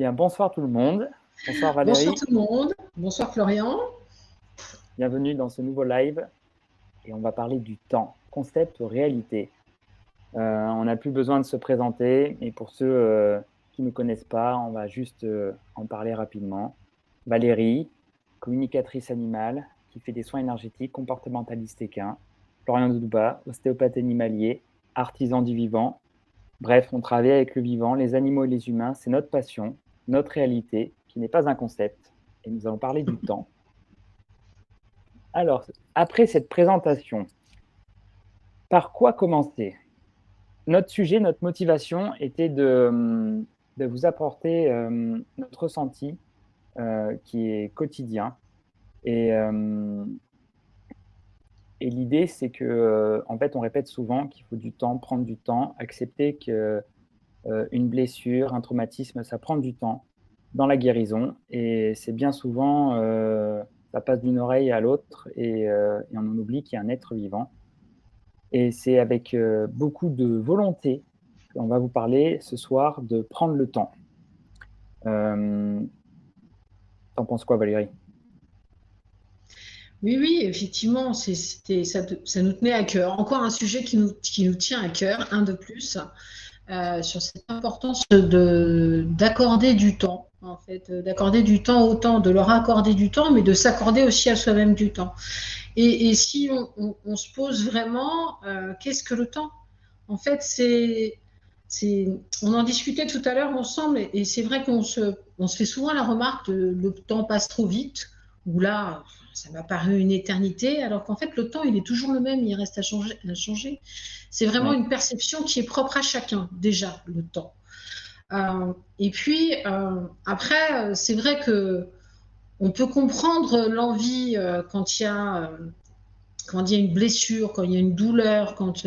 Bien, bonsoir tout le monde. Bonsoir Bonsoir Valérie. tout le monde. Bonsoir Florian. Bienvenue dans ce nouveau live. Et on va parler du temps, concept ou réalité. On n'a plus besoin de se présenter. Et pour ceux qui ne nous connaissent pas, on va juste en parler rapidement. Valérie, communicatrice animale, qui fait des soins énergétiques, comportementaliste équin. Florian Doudouba, ostéopathe animalier, artisan du vivant. Bref, on travaille avec le vivant, les animaux et les humains. C'est notre passion, notre réalité, qui n'est pas un concept. Et nous allons parler du temps. Alors, après cette présentation, par quoi commencer? Notre sujet, notre motivation était de vous apporter notre ressenti qui est quotidien. Et l'idée, c'est que, en fait, on répète souvent qu'il faut du temps, prendre du temps, accepter que une blessure, un traumatisme, ça prend du temps dans la guérison. Et c'est bien souvent, ça passe d'une oreille à l'autre et on en oublie qu'il y a un être vivant. Et c'est avec beaucoup de volonté qu'on va vous parler ce soir de prendre le temps. T'en penses quoi, Valérie? Oui, effectivement, ça nous tenait à cœur. Encore un sujet qui nous tient à cœur, un de plus, sur cette importance d'accorder du temps, en fait, d'accorder du temps au temps, de leur accorder du temps, mais de s'accorder aussi à soi-même du temps. Et si on se pose vraiment, qu'est-ce que le temps? En fait, on en discutait tout à l'heure ensemble, et c'est vrai on se fait souvent la remarque que le temps passe trop vite, ou là, ça m'a paru une éternité, alors qu'en fait, le temps, il est toujours le même, il reste à changer. C'est vraiment Oui, une perception qui est propre à chacun, déjà, le temps. Et puis, après, c'est vrai que on peut comprendre l'envie quand il y a une blessure, quand il y a une douleur, quand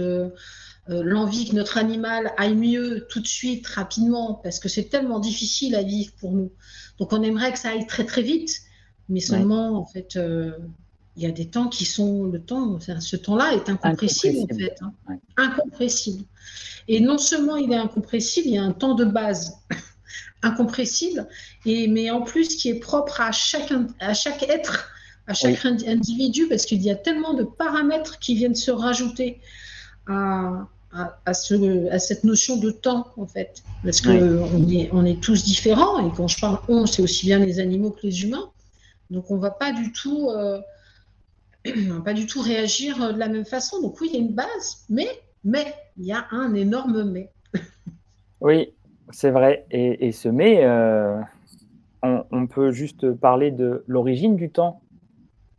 l'envie que notre animal aille mieux tout de suite, rapidement, parce que c'est tellement difficile à vivre pour nous. Donc on aimerait que ça aille très très vite, mais oui. seulement en fait, il y a des temps qui sont le temps. Ce temps-là est incompressible en Incompressible. fait, hein. Ouais. Incompressible. Et non seulement il est incompressible, il y a un temps de base incompressible, mais en plus qui est propre à chaque être, à Oui, chaque individu, parce qu'il y a tellement de paramètres qui viennent se rajouter à cette notion de temps, en fait. Parce oui. on est tous différents, et quand je parle on, c'est aussi bien les animaux que les humains. Donc on ne va pas du tout, pas du tout réagir de la même façon. Donc oui, il y a une base, mais il y a un énorme mais. Oui, c'est vrai. Et ce mais, on peut juste parler de l'origine du temps.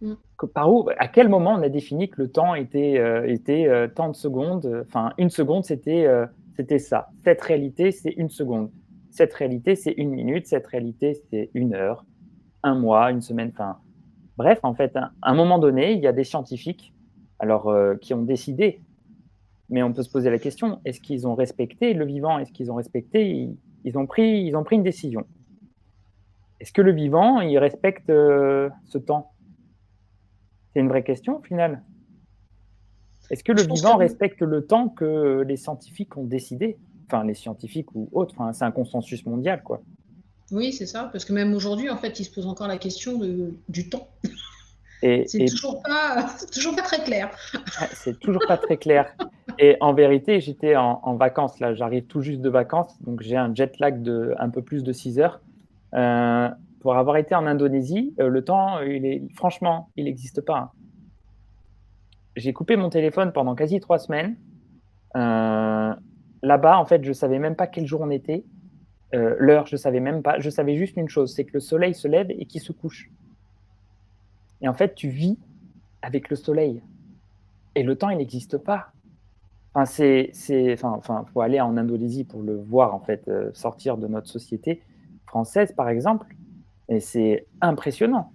Mm. Par où, à quel moment on a défini que le temps était tant de secondes, enfin une seconde c'était ça. Cette réalité c'est une seconde. Cette réalité c'est une minute, cette réalité c'est une heure, un mois, une semaine, enfin bref en fait à un moment donné il y a des scientifiques alors qui ont décidé, mais on peut se poser la question, est-ce qu'ils ont respecté le vivant? Est-ce qu'ils ont respecté? Ils ont pris une décision. Est-ce que le vivant il respecte ce temps? C'est une vraie question au final. Est-ce que le Je pense que vivant respecte le temps que les scientifiques ont décidé? Enfin, les scientifiques ou autres, enfin, c'est un consensus mondial, quoi. oui, c'est ça, parce que même aujourd'hui, en fait, il se pose encore la question du temps. Et, C'est et toujours pas, c'est toujours pas très clair. ouais, c'est toujours pas très clair. Et en vérité, j'étais en vacances, là, j'arrive tout juste de vacances, donc j'ai un jet lag de un peu plus de 6 heures. Euh, pour avoir été en Indonésie, le temps, franchement, il n'existe pas, hein. J'ai coupé mon téléphone pendant quasi 3 semaines. Euh, Là-bas, en fait, je savais même pas quel jour on était. L'heure, je savais même pas. Je savais juste une chose, c'est que le soleil se lève et qu'il se couche. Et en fait, tu vis avec le soleil. Et le temps, il n'existe pas. Enfin, faut aller en Indonésie pour le voir, en fait, sortir de notre société française, par exemple. Et c'est impressionnant.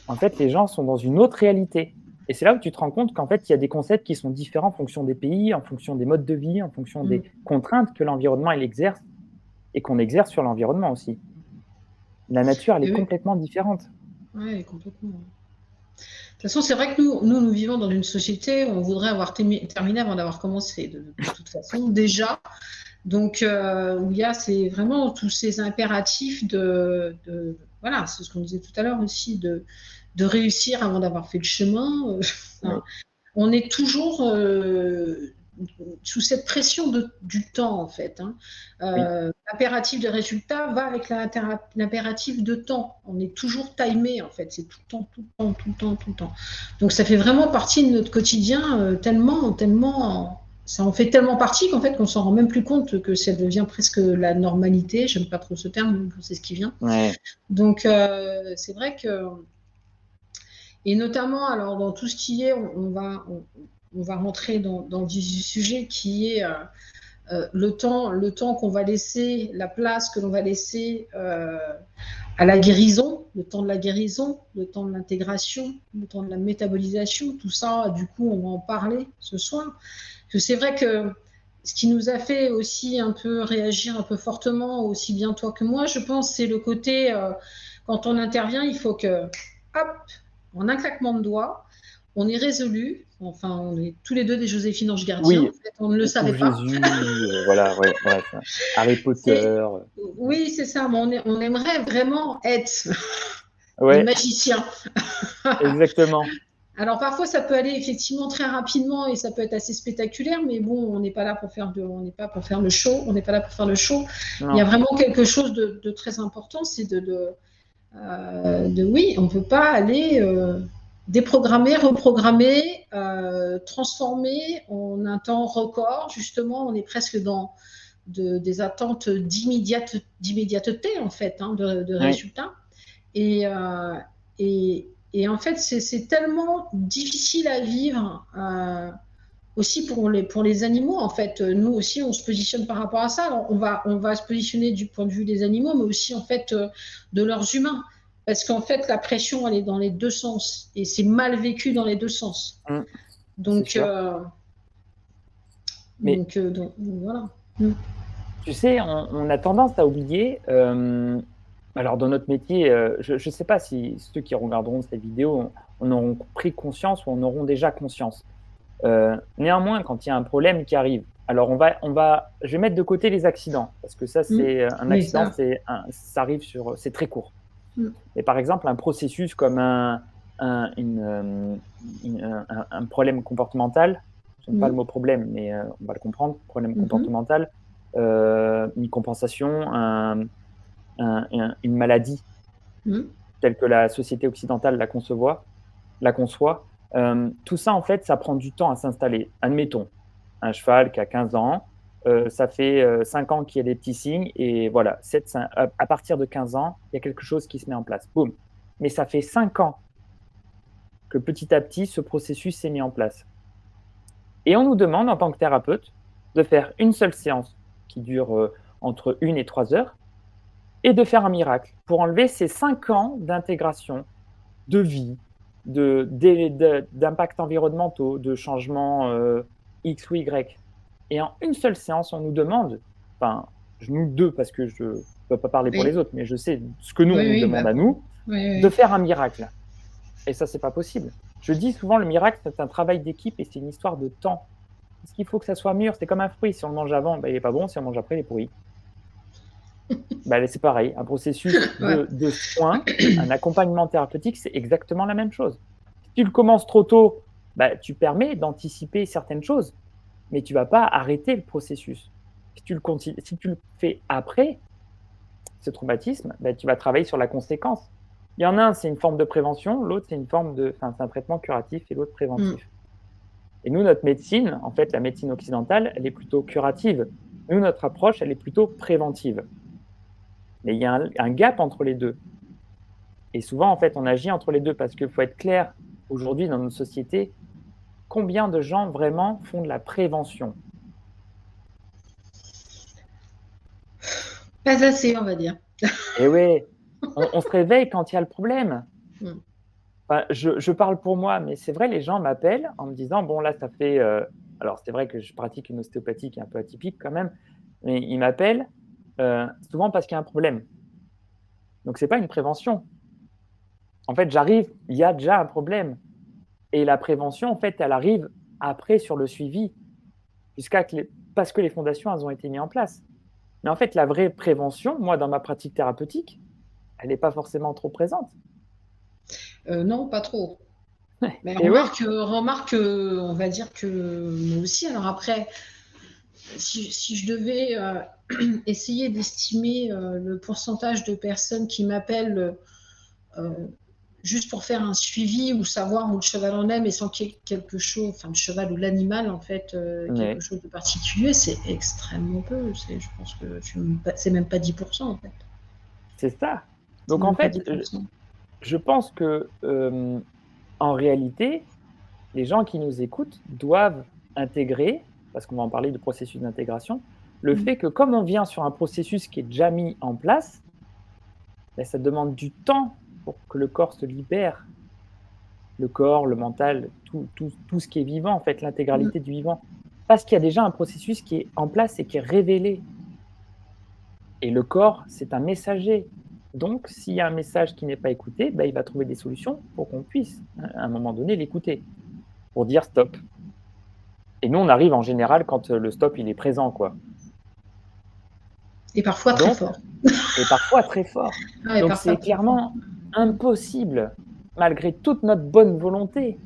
En fait, les gens sont dans une autre réalité. Et c'est là où tu te rends compte qu'en fait, il y a des concepts qui sont différents en fonction des pays, en fonction des modes de vie, en fonction des Mm. contraintes que l'environnement il exerce et qu'on exerce sur l'environnement aussi. La nature, elle est Mais oui, complètement différente. ouais, complètement. toute façon, c'est vrai que nous vivons dans une société où on voudrait avoir terminé avant d'avoir commencé, de toute façon, déjà. Donc, où il y a vraiment tous ces impératifs voilà, c'est ce qu'on disait tout à l'heure aussi, de réussir avant d'avoir fait le chemin. Oui, On est toujours sous cette pression du temps, en fait. Hein. oui, L'impératif de résultat va avec l'impératif de temps. On est toujours timé, en fait. C'est tout le temps, tout le temps, tout le temps, tout le temps. Donc, ça fait vraiment partie de notre quotidien tellement, tellement. Ça en fait tellement partie qu'en fait, qu'on s'en rend même plus compte que ça devient presque la normalité. J'aime pas trop ce terme, mais c'est ce qui vient. ouais, Donc, c'est vrai que et notamment, alors, dans tout ce qui est, on va rentrer dans le vif du sujet qui est le temps qu'on va laisser, la place que l'on va laisser à la guérison, le temps de la guérison, le temps de l'intégration, le temps de la métabolisation, tout ça, du coup, on va en parler ce soir. Parce que c'est vrai que ce qui nous a fait aussi un peu réagir un peu fortement, aussi bien toi que moi, je pense, c'est le côté, quand on intervient, il faut que, hop, en un claquement de doigts, on est résolu. Enfin, on est tous les deux des Joséphine Ange Gardien. En oui, fait, on ne le ou savait pas. Jésus, voilà, ouais, voilà ça. Harry Potter, Oui, c'est ça. Mais on aimerait vraiment être des ouais, magiciens. exactement. Alors parfois, ça peut aller effectivement très rapidement et ça peut être assez spectaculaire, mais bon, on n'est pas là pour on n'est pas pour faire le show. On n'est pas là pour faire le show. Il y a Non, vraiment quelque chose de très important, c'est oui, on ne peut pas aller déprogrammer, reprogrammer, transformer en un temps record. Justement, on est presque dans des attentes d'immédiateté, en fait, hein, de oui, résultats. Et, et en fait, c'est tellement difficile à vivre aussi pour les animaux. En fait, nous aussi, on se positionne par rapport à ça. Alors, on va se positionner du point de vue des animaux, mais aussi en fait de leurs humains. Parce qu'en fait, la pression, elle est dans les deux sens. Et c'est mal vécu dans les deux sens. mm, c'est Donc, sûr. Mais voilà. Mm. tu sais, on a tendance à oublier, alors dans notre métier, je ne sais pas si ceux qui regarderont cette vidéo en auront pris conscience ou en auront déjà conscience. Néanmoins, quand il y a un problème qui arrive, alors je vais mettre de côté les accidents, parce que ça, Mm. c'est un Oui, accident, ça. ça arrive c'est très court. Mm. Mais par exemple, un processus comme un, un problème comportemental, je n'aime pas le Mm. mot problème, mais on va le comprendre, problème Mhm. comportemental, une compensation, une maladie Mm. telle que la société occidentale la conçoit, tout ça, en fait, ça prend du temps à s'installer. Admettons, un cheval qui a 15 ans, ça fait 5 ans qu'il y a des petits signes, et voilà, à partir de 15 ans, il y a quelque chose qui se met en place. Boum. Mais ça fait 5 ans que petit à petit, ce processus s'est mis en place. Et on nous demande, en tant que thérapeute, de faire une seule séance qui dure entre 1 et 3 heures, et de faire un miracle pour enlever ces 5 ans d'intégration, de vie, d'impacts environnementaux, de changements X ou Y. Et en une seule séance, on nous demande, enfin, nous deux, parce que je ne peux pas parler pour les Oui, autres, mais je sais ce que nous, on oui, nous oui, demande bah, à nous, oui, de oui. faire un miracle. Et ça, c'est pas possible. Je dis souvent, le miracle, c'est un travail d'équipe et c'est une histoire de temps. Parce qu'il faut que ça soit mûr. C'est comme un fruit. Si on le mange avant, ben, il n'est pas bon. Si on le mange après, il est pourri. Ben, c'est pareil. Un processus Ouais. de soins, un accompagnement thérapeutique, c'est exactement la même chose. Si tu le commences trop tôt, ben, tu permets d'anticiper certaines choses, mais tu ne vas pas arrêter le processus. Si tu le fais après ce traumatisme, ben, tu vas travailler sur la conséquence. Il y en a un, c'est une forme de prévention, l'autre, c'est un traitement curatif et l'autre Mm. préventif. Et nous, notre médecine, en fait, la médecine occidentale, elle est plutôt curative. Nous, notre approche, elle est plutôt préventive. Mais il y a un gap entre les deux. Et souvent, en fait, on agit entre les deux parce qu'il faut être clair, aujourd'hui, dans notre société, combien de gens vraiment font de la prévention? Pas assez, on va dire. Et oui, on se réveille quand il y a le problème. Mm. Enfin, je parle pour moi, mais c'est vrai, les gens m'appellent en me disant, bon, là, ça fait... alors, c'est vrai que je pratique une ostéopathie qui est un peu atypique quand même, mais ils m'appellent souvent parce qu'il y a un problème. Donc, ce n'est pas une prévention. En fait, j'arrive, il y a déjà un problème. Et la prévention, en fait, elle arrive après sur le suivi, parce que les fondations, elles ont été mises en place. Mais en fait, la vraie prévention, moi, dans ma pratique thérapeutique, elle n'est pas forcément trop présente. Non, pas trop. Mais Et ouais, remarque, on va dire que moi aussi. Alors après, si je devais essayer d'estimer le pourcentage de personnes qui m'appellent euh, juste pour faire un suivi ou savoir où le cheval en est, mais sans qu'il y ait quelque chose, enfin le cheval ou l'animal en fait, quelque mais chose de particulier, c'est extrêmement peu. Je pense que c'est même pas 10% en fait. c'est ça. C'est Donc en même pas fait, 10%. je pense que en réalité, les gens qui nous écoutent doivent intégrer, parce qu'on va en parler de processus d'intégration, le Mm. fait que comme on vient sur un processus qui est déjà mis en place, ben, ça demande du temps pour que le corps se libère. Le corps, le mental, tout ce qui est vivant, en fait, Mm. l'intégralité du vivant. Parce qu'il y a déjà un processus qui est en place et qui est révélé. Et le corps, c'est un messager. Donc, s'il y a un message qui n'est pas écouté, ben, il va trouver des solutions pour qu'on puisse, à un moment donné, l'écouter, pour dire stop. Et nous, on arrive en général quand le stop, il est présent, quoi. Et parfois très Donc, fort. et parfois très fort. Ouais, Donc, parfois c'est très fort. clairement impossible, malgré toute notre bonne volonté,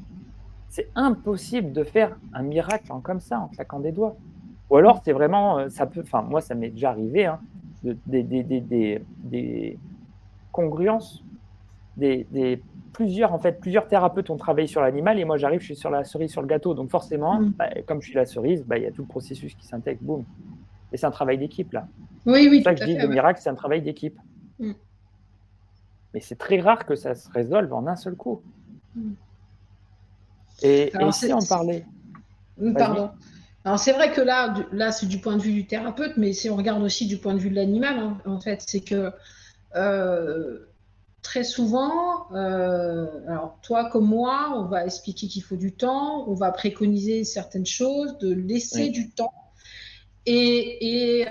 c'est impossible de faire un miracle comme ça, en claquant des doigts. Ou alors, c'est vraiment, ça peut, enfin, moi, ça m'est déjà arrivé, hein, des congruences, en fait, plusieurs thérapeutes ont travaillé sur l'animal et moi, j'arrive, je suis sur la cerise sur le gâteau. Donc, forcément, Mm. bah, comme je suis la cerise, bah, il y a tout le processus qui s'intègre, boum. Et c'est un travail d'équipe, là. Oui, C'est oui, pour ça tout que je à dis, fait. le Ouais. miracle, c'est un travail d'équipe. Mm. Mais c'est très rare que ça se résolve en un seul coup. Mm. Et Alors, si on parlait, vas-y. pardon. Alors, c'est vrai que là, c'est du point de vue du thérapeute, mais si on regarde aussi du point de vue de l'animal, hein, en fait, c'est que euh, très souvent, alors toi comme moi, on va expliquer qu'il faut du temps, on va préconiser certaines choses, de laisser Oui, du temps. Et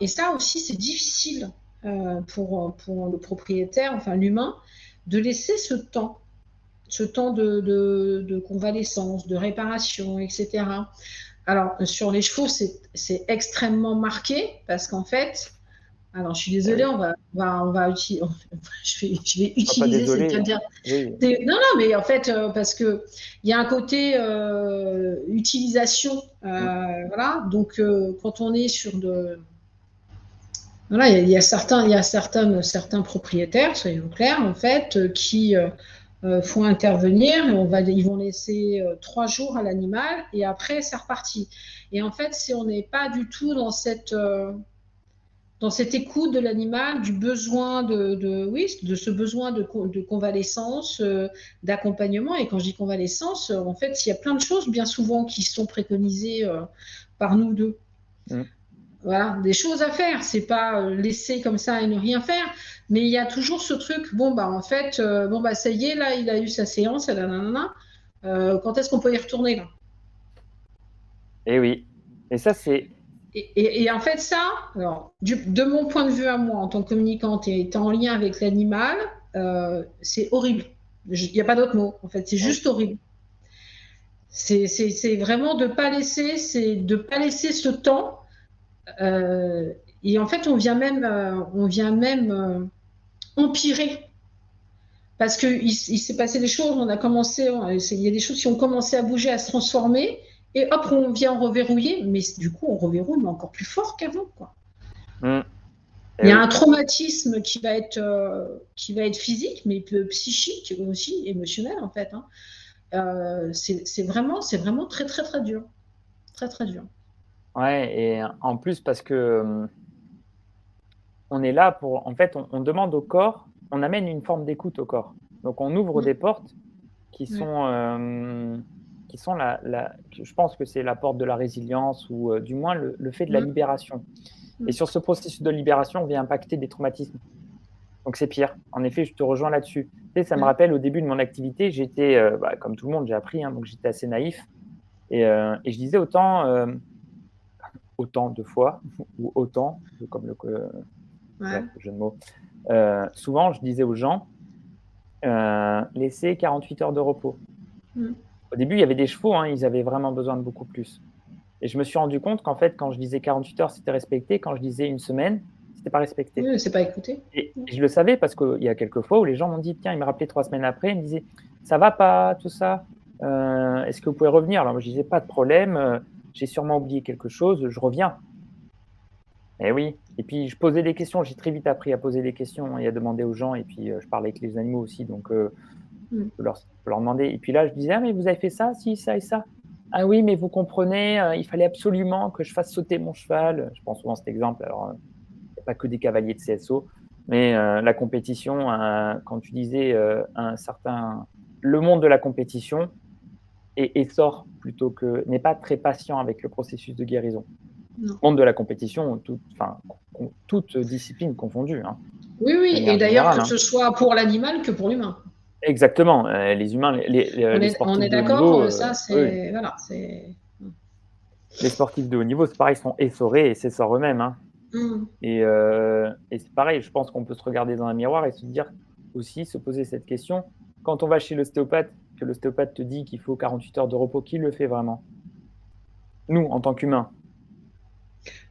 ça aussi, c'est difficile pour le propriétaire, enfin l'humain, de laisser ce temps de convalescence, de réparation, etc. Alors, sur les chevaux, c'est extrêmement marqué parce qu'en fait, alors je suis eh désolée, oui. on va je vais Sois pas utiliser, c'est désolé. bien dire. Oui, Non, non, mais en fait, parce que il y a un côté utilisation, mmh. voilà. Donc, quand on est sur de, voilà, certains propriétaires, soyons clairs, en fait, qui font intervenir, et ils vont laisser 3 jours à l'animal et après c'est reparti. Et en fait, si on n'est pas du tout dans cette écoute de l'animal, du besoin oui, de ce besoin de convalescence, d'accompagnement. Et quand je dis convalescence, en fait, il y a plein de choses bien souvent qui sont préconisées par nous deux. Mmh. Voilà, des choses à faire. C'est pas laisser comme ça et ne rien faire, mais il y a toujours ce truc. Bon bah en fait, bon bah ça y est, là, il a eu sa séance, et là, nanana. Quand est-ce qu'on peut y retourner là? Et oui. Et ça, c'est Et en fait, ça, alors, de mon point de vue à moi, en tant que communicante et étant en lien avec l'animal, c'est horrible. Il n'y a pas d'autre mot. En fait, c'est oui, juste horrible. C'est vraiment de pas laisser ce temps. euh, et en fait, on vient même empirer. Parce qu'il s'est passé des choses, il y a des choses qui ont commencé à bouger, à se transformer, et hop, on vient reverrouiller, mais du coup, on reverrouille, mais encore plus fort qu'avant, quoi. mmh, Il et y a un oui. traumatisme qui va être physique, mais psychique aussi, émotionnel en fait. Hein. C'est vraiment très très très dur, très très dur. Ouais et en plus parce que, on est là pour en fait, on demande au corps, on amène une forme d'écoute au corps. Donc on ouvre Mm. des portes Ouais. qui sont je pense que c'est la porte de la résilience ou, du moins le fait de la Mm. libération. Et Mm. sur ce processus de libération, on vient impacter des traumatismes. Donc c'est pire. En effet, je te rejoins là-dessus. Tu sais, ça me Mm. rappelle au début de mon activité, j'étais, bah, comme tout le monde, j'ai appris, hein, donc j'étais assez naïf et je disais autant de fois ou autant, comme le Ouais. bref, jeu de mots. Souvent, je disais aux gens, laisser 48 heures de repos. Mm. Au début, il y avait des chevaux, hein, ils avaient vraiment besoin de beaucoup plus. Et je me suis rendu compte qu'en fait, quand je disais 48 heures, c'était respecté. Quand je disais une semaine, c'était pas respecté. Oui, c'est pas écouté. Et je le savais parce qu'il y a quelques fois où les gens m'ont dit, tiens, ils me rappelaient 3 semaines après, ils me disaient, ça va pas, tout ça, est-ce que vous pouvez revenir? Alors moi, je disais, pas de problème, j'ai sûrement oublié quelque chose, je reviens. Et oui. Et puis, je posais des questions, j'ai très vite appris à poser des questions et à demander aux gens. Et puis, je parlais avec les animaux aussi, donc Mm. je peux leur demander. Et puis là, je disais, ah, mais vous avez fait ça, si, ça et ça. Ah oui, mais vous comprenez, il fallait absolument que je fasse sauter mon cheval. Je prends souvent cet exemple. Alors, il n'y a pas que des cavaliers de CSO, mais la compétition, quand tu disais le monde de la compétition sort plutôt que n'est pas très patient avec le processus de guérison. Non. Monde de la compétition, toute discipline confondue. Hein, Oui, oui, manière et d'ailleurs, générale, que hein. ce soit pour l'animal que pour l'humain. Exactement. Les humains, les On sportifs est de haut niveau, d'accord, ça, oui, c'est. Voilà, c'est. les sportifs de haut niveau, c'est pareil, ils sont essorés et s'essorent eux-mêmes. Hein. Mm. Et c'est pareil, je pense qu'on peut se regarder dans un miroir et se dire aussi, se poser cette question. Quand on va chez l'ostéopathe, que l'ostéopathe te dit qu'il faut 48 heures de repos, qui le fait vraiment? Nous, en tant qu'humains.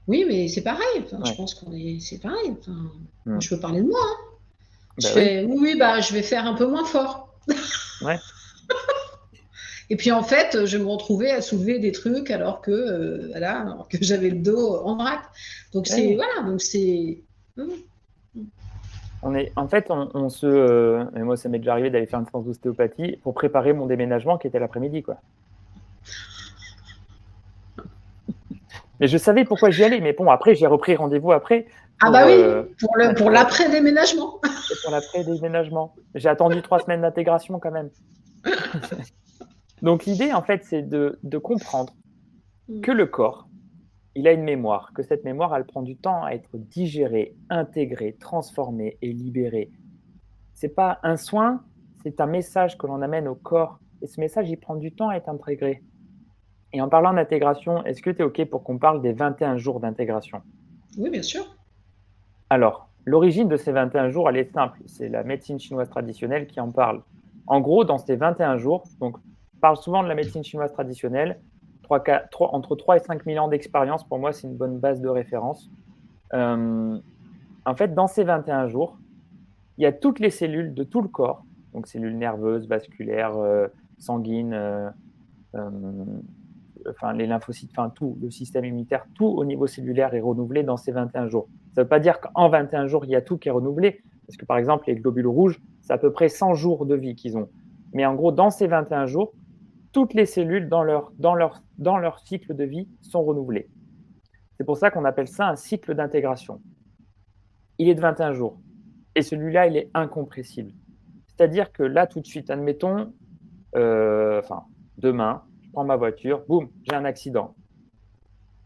Oui, mais c'est pareil. Enfin, je Ouais. pense c'est pareil. Enfin, moi, Mm. je peux parler de moi. Hein. Je Bah oui. fais, oui, oui, bah, je vais faire un peu moins fort. Ouais. Et puis en fait, je me retrouvais à soulever des trucs voilà, alors que j'avais le dos en vrac. Donc Eh oui. voilà, donc c'est. En fait, et moi, ça m'est déjà arrivé d'aller faire une séance d'ostéopathie pour préparer mon déménagement qui était l'après-midi, quoi. Mais je savais pourquoi j'y allais. Mais bon, après, j'ai repris rendez-vous après Ah pour, bah oui, euh, pour pour, l'après-déménagement. pour l'après-déménagement. J'ai attendu 3 semaines d'intégration quand même. Donc l'idée, en fait, c'est de comprendre que le corps, il a une mémoire, que cette mémoire, elle prend du temps à être digérée, intégrée, transformée et libérée. C'est pas un soin, c'est un message que l'on amène au corps. Et ce message, il prend du temps à être intégré. Et en parlant d'intégration, est-ce que tu es OK pour qu'on parle des 21 jours d'intégration? Oui, bien sûr. Alors, l'origine de ces 21 jours, elle est simple. C'est la médecine chinoise traditionnelle qui en parle. En gros, dans ces 21 jours, donc, on parle souvent de la médecine chinoise traditionnelle, entre 3 et 5 000 ans d'expérience, pour moi, c'est une bonne base de référence. En fait, dans ces 21 jours, il y a toutes les cellules de tout le corps, donc cellules nerveuses, vasculaires, sanguines, les lymphocytes, tout, le système immunitaire, tout au niveau cellulaire est renouvelé dans ces 21 jours. Ça ne veut pas dire qu'en 21 jours, il y a tout qui est renouvelé, parce que par exemple, les globules rouges, c'est à peu près 100 jours de vie qu'ils ont. Mais en gros, dans ces 21 jours, toutes les cellules dans leur cycle de vie sont renouvelées. C'est pour ça qu'on appelle ça un cycle d'intégration. Il est de 21 jours. Et celui-là, il est incompressible. C'est-à-dire que là, tout de suite, admettons, demain, je prends ma voiture, boum, j'ai un accident.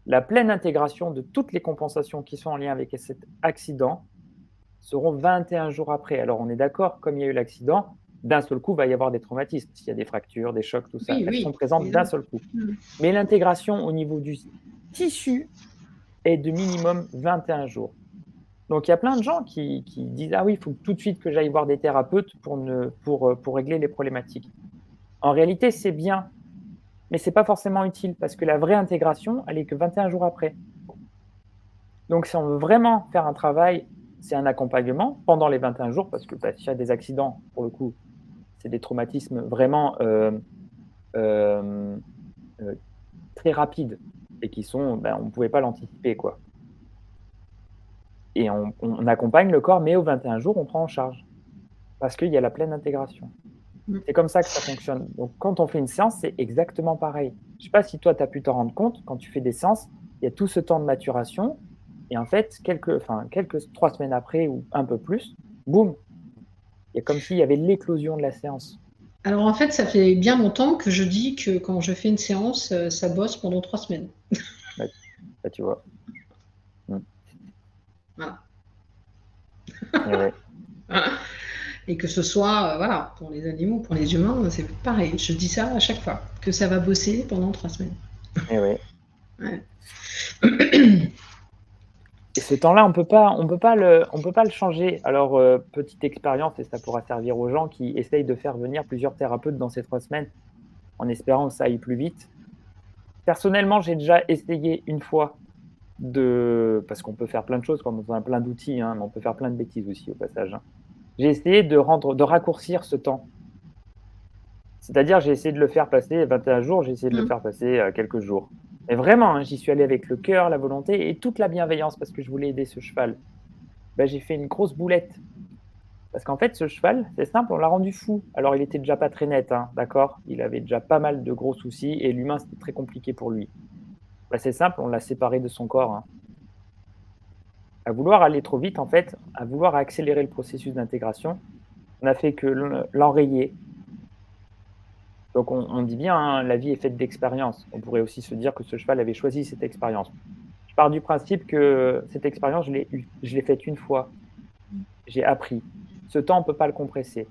La pleine intégration de toutes les compensations qui sont en lien avec cet accident seront 21 jours après. Alors, on est d'accord, comme il y a eu l'accident, d'un seul coup, il va y avoir des traumatismes. S'il y a des fractures, des chocs, tout ça, Oui, elles oui, sont présentes d'un évidemment. seul coup. Mais l'intégration au niveau du tissu est de minimum 21 jours. Donc, il y a plein de gens qui disent « Ah oui, il faut tout de suite que j'aille voir des thérapeutes pour régler les problématiques. » En réalité, c'est bien, mais ce n'est pas forcément utile parce que la vraie intégration, elle est que 21 jours après. Donc, si on veut vraiment faire un travail, c'est un accompagnement pendant les 21 jours parce que s'il y a des accidents, pour le coup, c'est des traumatismes vraiment très rapides et qui sont, on ne pouvait pas l'anticiper, quoi. Et on accompagne le corps, mais aux 21 jours, on prend en charge parce qu'il y a la pleine intégration. C'est comme ça que ça fonctionne. Donc, quand on fait une séance, c'est exactement pareil. Je ne sais pas si toi, tu as pu t'en rendre compte, quand tu fais des séances, il y a tout ce temps de maturation. Et en fait, quelques 3 semaines après ou un peu plus, boum, il y a comme s'il y avait l'éclosion de la séance. Alors en fait, ça fait bien longtemps que je dis que quand je fais une séance, ça bosse pendant 3 semaines. Là, tu vois. Voilà. Et ouais. Et que ce soit, voilà, pour les animaux, pour les humains, c'est pareil. Je dis ça à chaque fois, que ça va bosser pendant 3 semaines. Et ouais. Ouais. Et ce temps-là, on peut pas le changer. Alors, petite expérience, et ça pourra servir aux gens qui essayent de faire venir plusieurs thérapeutes dans ces 3 semaines, en espérant que ça aille plus vite. Personnellement, j'ai déjà essayé une fois parce qu'on peut faire plein de choses quand on a plein d'outils, hein, mais on peut faire plein de bêtises aussi au passage, hein. J'ai essayé de raccourcir ce temps. C'est-à-dire, j'ai essayé de le faire passer 21 jours, j'ai essayé de le Mm. faire passer, quelques jours. Mais vraiment, hein, j'y suis allé avec le cœur, la volonté et toute la bienveillance parce que je voulais aider ce cheval. Bah, j'ai fait une grosse boulette. Parce qu'en fait, ce cheval, c'est simple, on l'a rendu fou. Alors, il était déjà pas très net, hein, d'accord? Il avait déjà pas mal de gros soucis et l'humain, c'était très compliqué pour lui. Bah, c'est simple, on l'a séparé de son corps, hein. À vouloir aller trop vite, en fait, à vouloir accélérer le processus d'intégration, on n'a fait que l'enrayer. Donc, on dit bien, hein, la vie est faite d'expériences. On pourrait aussi se dire que ce cheval avait choisi cette expérience. Je pars du principe que cette expérience, je l'ai faite une fois. J'ai appris. Ce temps, on ne peut pas le compresser.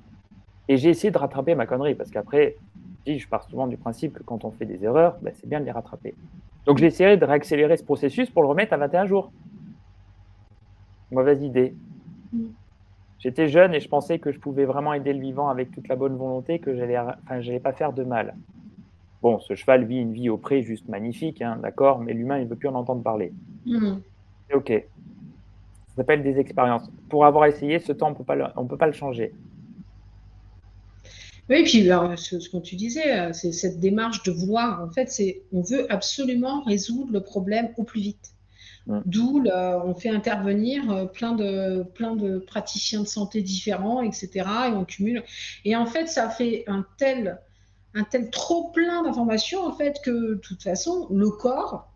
Et j'ai essayé de rattraper ma connerie, parce qu'après, je pars souvent du principe que quand on fait des erreurs, bah, c'est bien de les rattraper. Donc j'ai essayé de réaccélérer ce processus pour le remettre à 21 jours. Mauvaise idée. J'étais jeune et je pensais que je pouvais vraiment aider le vivant avec toute la bonne volonté, que j'allais pas faire de mal. Bon, ce cheval vit une vie au pré juste magnifique, hein, d'accord, mais l'humain, il ne veut plus en entendre parler. Mm. C'est OK. Ça s'appelle des expériences. Pour avoir essayé, ce temps, on peut pas le changer. Oui, et puis alors, ce que tu disais, c'est cette démarche de vouloir, en fait, on veut absolument résoudre le problème au plus vite. Mm. D'où on fait intervenir plein de praticiens de santé différents, etc. Et on cumule. Et en fait, ça fait un tel trop plein d'informations, en fait, que de toute façon, le corps,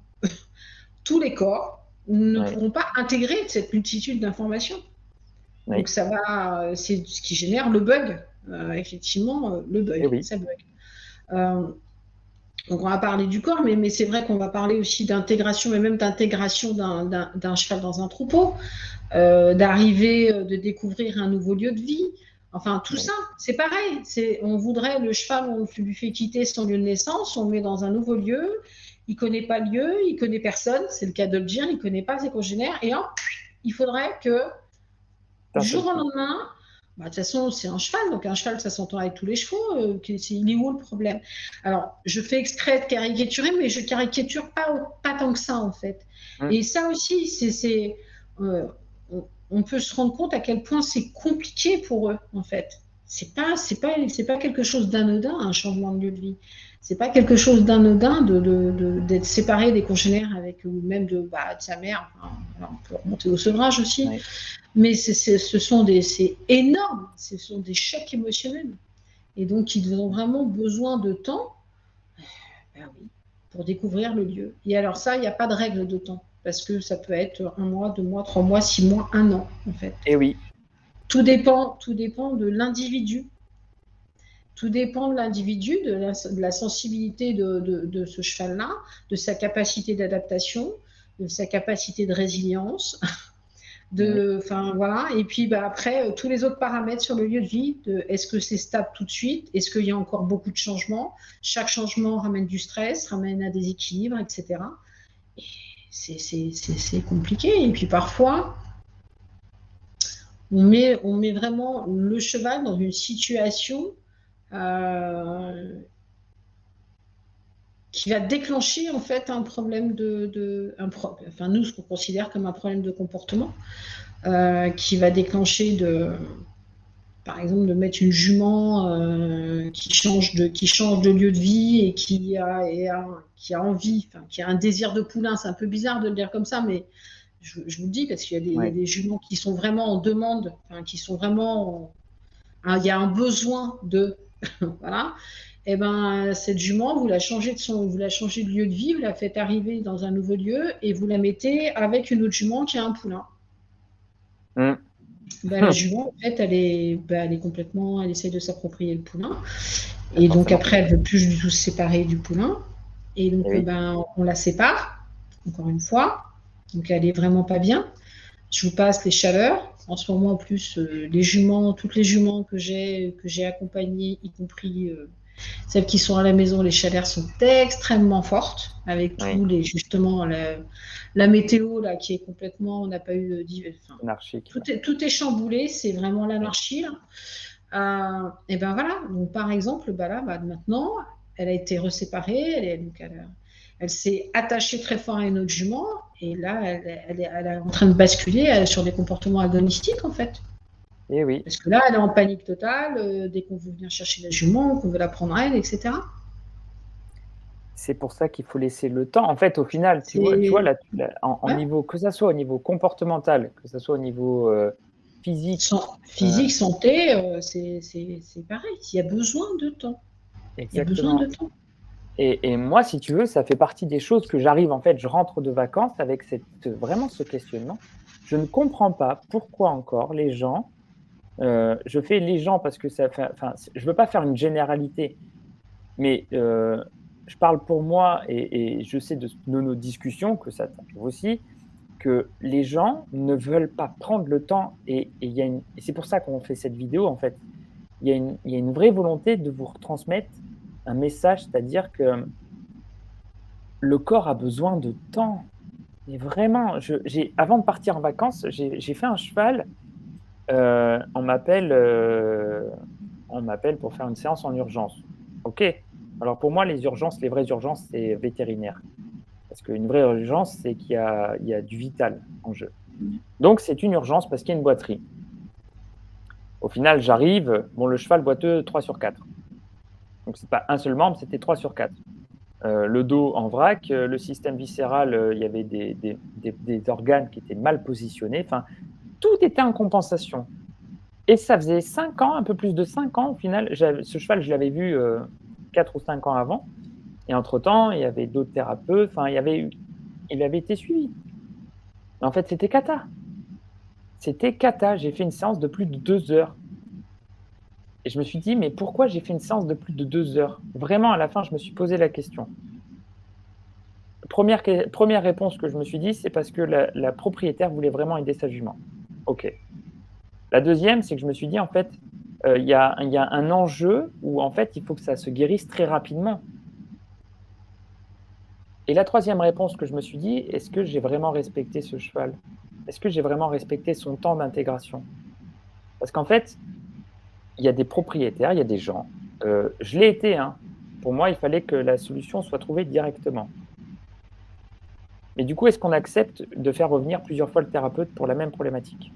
tous les corps, ne Oui, pourront pas intégrer cette multitude d'informations. Donc oui, ça va, c'est ce qui génère le bug. Effectivement, le et bug, oui. ça bug. Euh, donc on va parler du corps, mais c'est vrai qu'on va parler aussi d'intégration, mais même d'intégration d'un cheval dans un troupeau, d'arriver, de découvrir un nouveau lieu de vie. Enfin, tout Oui. ça, c'est pareil. On voudrait le cheval, on lui fait quitter son lieu de naissance, on le met dans un nouveau lieu, il ne connaît pas le lieu, il ne connaît personne, c'est le cas de le dire, il ne connaît pas ses congénères, et hop, il faudrait que D'un du seul jour au coup. lendemain, bah, de toute façon, c'est un cheval, donc un cheval, ça s'entend avec tous les chevaux. Il est où le problème? Alors, je fais exprès de caricaturer, mais je caricature pas tant que ça, en fait. Mm. Et ça aussi, euh, on peut se rendre compte à quel point c'est compliqué pour eux, en fait. C'est pas quelque chose d'anodin, un changement de lieu de vie. C'est pas quelque chose d'anodin d'être séparé des congénères avec, ou même de sa mère. Enfin, on peut remonter au sevrage aussi. Oui. Mais c'est énorme, ce sont des chocs émotionnels. Et donc, ils ont vraiment besoin de temps, ben oui, pour découvrir le lieu. Et alors ça, il n'y a pas de règle de temps, parce que ça peut être 1 mois, 2 mois, 3 mois, 6 mois, 1 an, en fait. Et oui. Tout dépend de l'individu. Tout dépend de l'individu, de la sensibilité de ce cheval-là, de sa capacité d'adaptation, de sa capacité de résilience. Oui. Enfin voilà, et puis bah, après tous les autres paramètres sur le lieu de vie, est-ce que c'est stable tout de suite, est-ce qu'il y a encore beaucoup de changements, chaque changement ramène du stress, ramène un déséquilibre, etc. Et c'est compliqué, et puis parfois on met vraiment le cheval dans une situation euh, qui va déclencher en fait un problème enfin nous ce qu'on considère comme un problème de comportement, qui va déclencher par exemple, de mettre une jument qui change de lieu de vie et qui a envie, enfin, qui a un désir de poulain. C'est un peu bizarre de le dire comme ça, mais je vous le dis parce qu'il y a Oui. des juments qui sont vraiment en demande, enfin, qui sont vraiment, il y a un besoin de, voilà. Et ben cette jument, vous la changez de lieu de vie, vous la faites arriver dans un nouveau lieu et vous la mettez avec une autre jument qui a un poulain. Mm. Ben, la jument, en fait, elle est complètement, elle essaye de s'approprier le poulain. Bah, Et donc forcément. après, elle veut plus du tout se séparer du poulain. Et Et donc, oui. ben, on la sépare, encore une fois. Donc, elle est vraiment pas bien. Je vous passe les chaleurs. En ce moment, en plus, toutes les juments que j'ai accompagnées, y compris Celles qui sont à la maison, les chaleurs sont extrêmement fortes, avec Oui, tous les justement la météo là qui est complètement, on n'a pas eu enfin, anarchique. tout est chamboulé, c'est vraiment Oui, l'anarchie là. Et ben voilà, donc par exemple, bah là, bah, maintenant, elle a été reséparée, elle s'est attachée très fort à une autre jument, et là, elle est en train de basculer sur des comportements agonistiques en fait. et oui. Parce que là, elle est en panique totale dès qu'on veut venir chercher la jument, qu'on veut la prendre à elle, etc. C'est pour ça qu'il faut laisser le temps. En fait, au final, tu vois C'est là, en ouais, niveau, que ça soit au niveau comportemental, que ça soit au niveau physique, euh, physique, santé, c'est pareil. Il y a besoin de temps. Il y a besoin de exactement. temps. Et moi, si tu veux, ça fait partie des choses que j'arrive, en fait, je rentre de vacances avec vraiment ce questionnement. Je ne comprends pas pourquoi encore les gens, je fais les gens parce que ça fait, enfin, je veux pas faire une généralité, mais je parle pour moi et je sais de nos discussions que ça t'arrive aussi, que les gens ne veulent pas prendre le temps et c'est pour ça qu'on fait cette vidéo, en fait. Il y a une vraie volonté de vous retransmettre un message, c'est-à-dire que le corps a besoin de temps. Et vraiment, avant de partir en vacances, j'ai fait un cheval. euh, on m'appelle euh, on m'appelle pour faire une séance en urgence. OK. Alors pour moi, les urgences, les vraies urgences, c'est vétérinaire. Parce qu'une vraie urgence, c'est il y a du vital en jeu. Donc c'est une urgence parce qu'il y a une boiterie. Au final, j'arrive. Bon, le cheval boiteux, 3 sur 4. Donc c'est pas un seul membre, c'était 3 sur 4. Le dos en vrac, le système viscéral, il y avait des organes qui étaient mal positionnés. Enfin, tout était en compensation. Et ça faisait 5 ans, un peu plus de 5 ans au final. Ce cheval, je l'avais vu 4 ou 5 ans avant. Et entre-temps, il y avait d'autres thérapeutes. Enfin, il avait été suivi. Mais en fait, c'était cata. C'était cata. J'ai fait une séance de plus de 2 heures. Et je me suis dit, mais pourquoi j'ai fait une séance de plus de 2 heures? Vraiment, à la fin, je me suis posé la question. Première réponse que je me suis dit, c'est parce que la propriétaire voulait vraiment aider sa jument. OK. La deuxième, c'est que je me suis dit, en fait, il y a un enjeu où, en fait, il faut que ça se guérisse très rapidement. Et la troisième réponse que je me suis dit, est-ce que j'ai vraiment respecté ce cheval? Est-ce que j'ai vraiment respecté son temps d'intégration? Parce qu'en fait, il y a des propriétaires, il y a des gens. Je l'ai été, hein. Pour moi, il fallait que la solution soit trouvée directement. Mais du coup, est-ce qu'on accepte de faire revenir plusieurs fois le thérapeute pour la même problématique?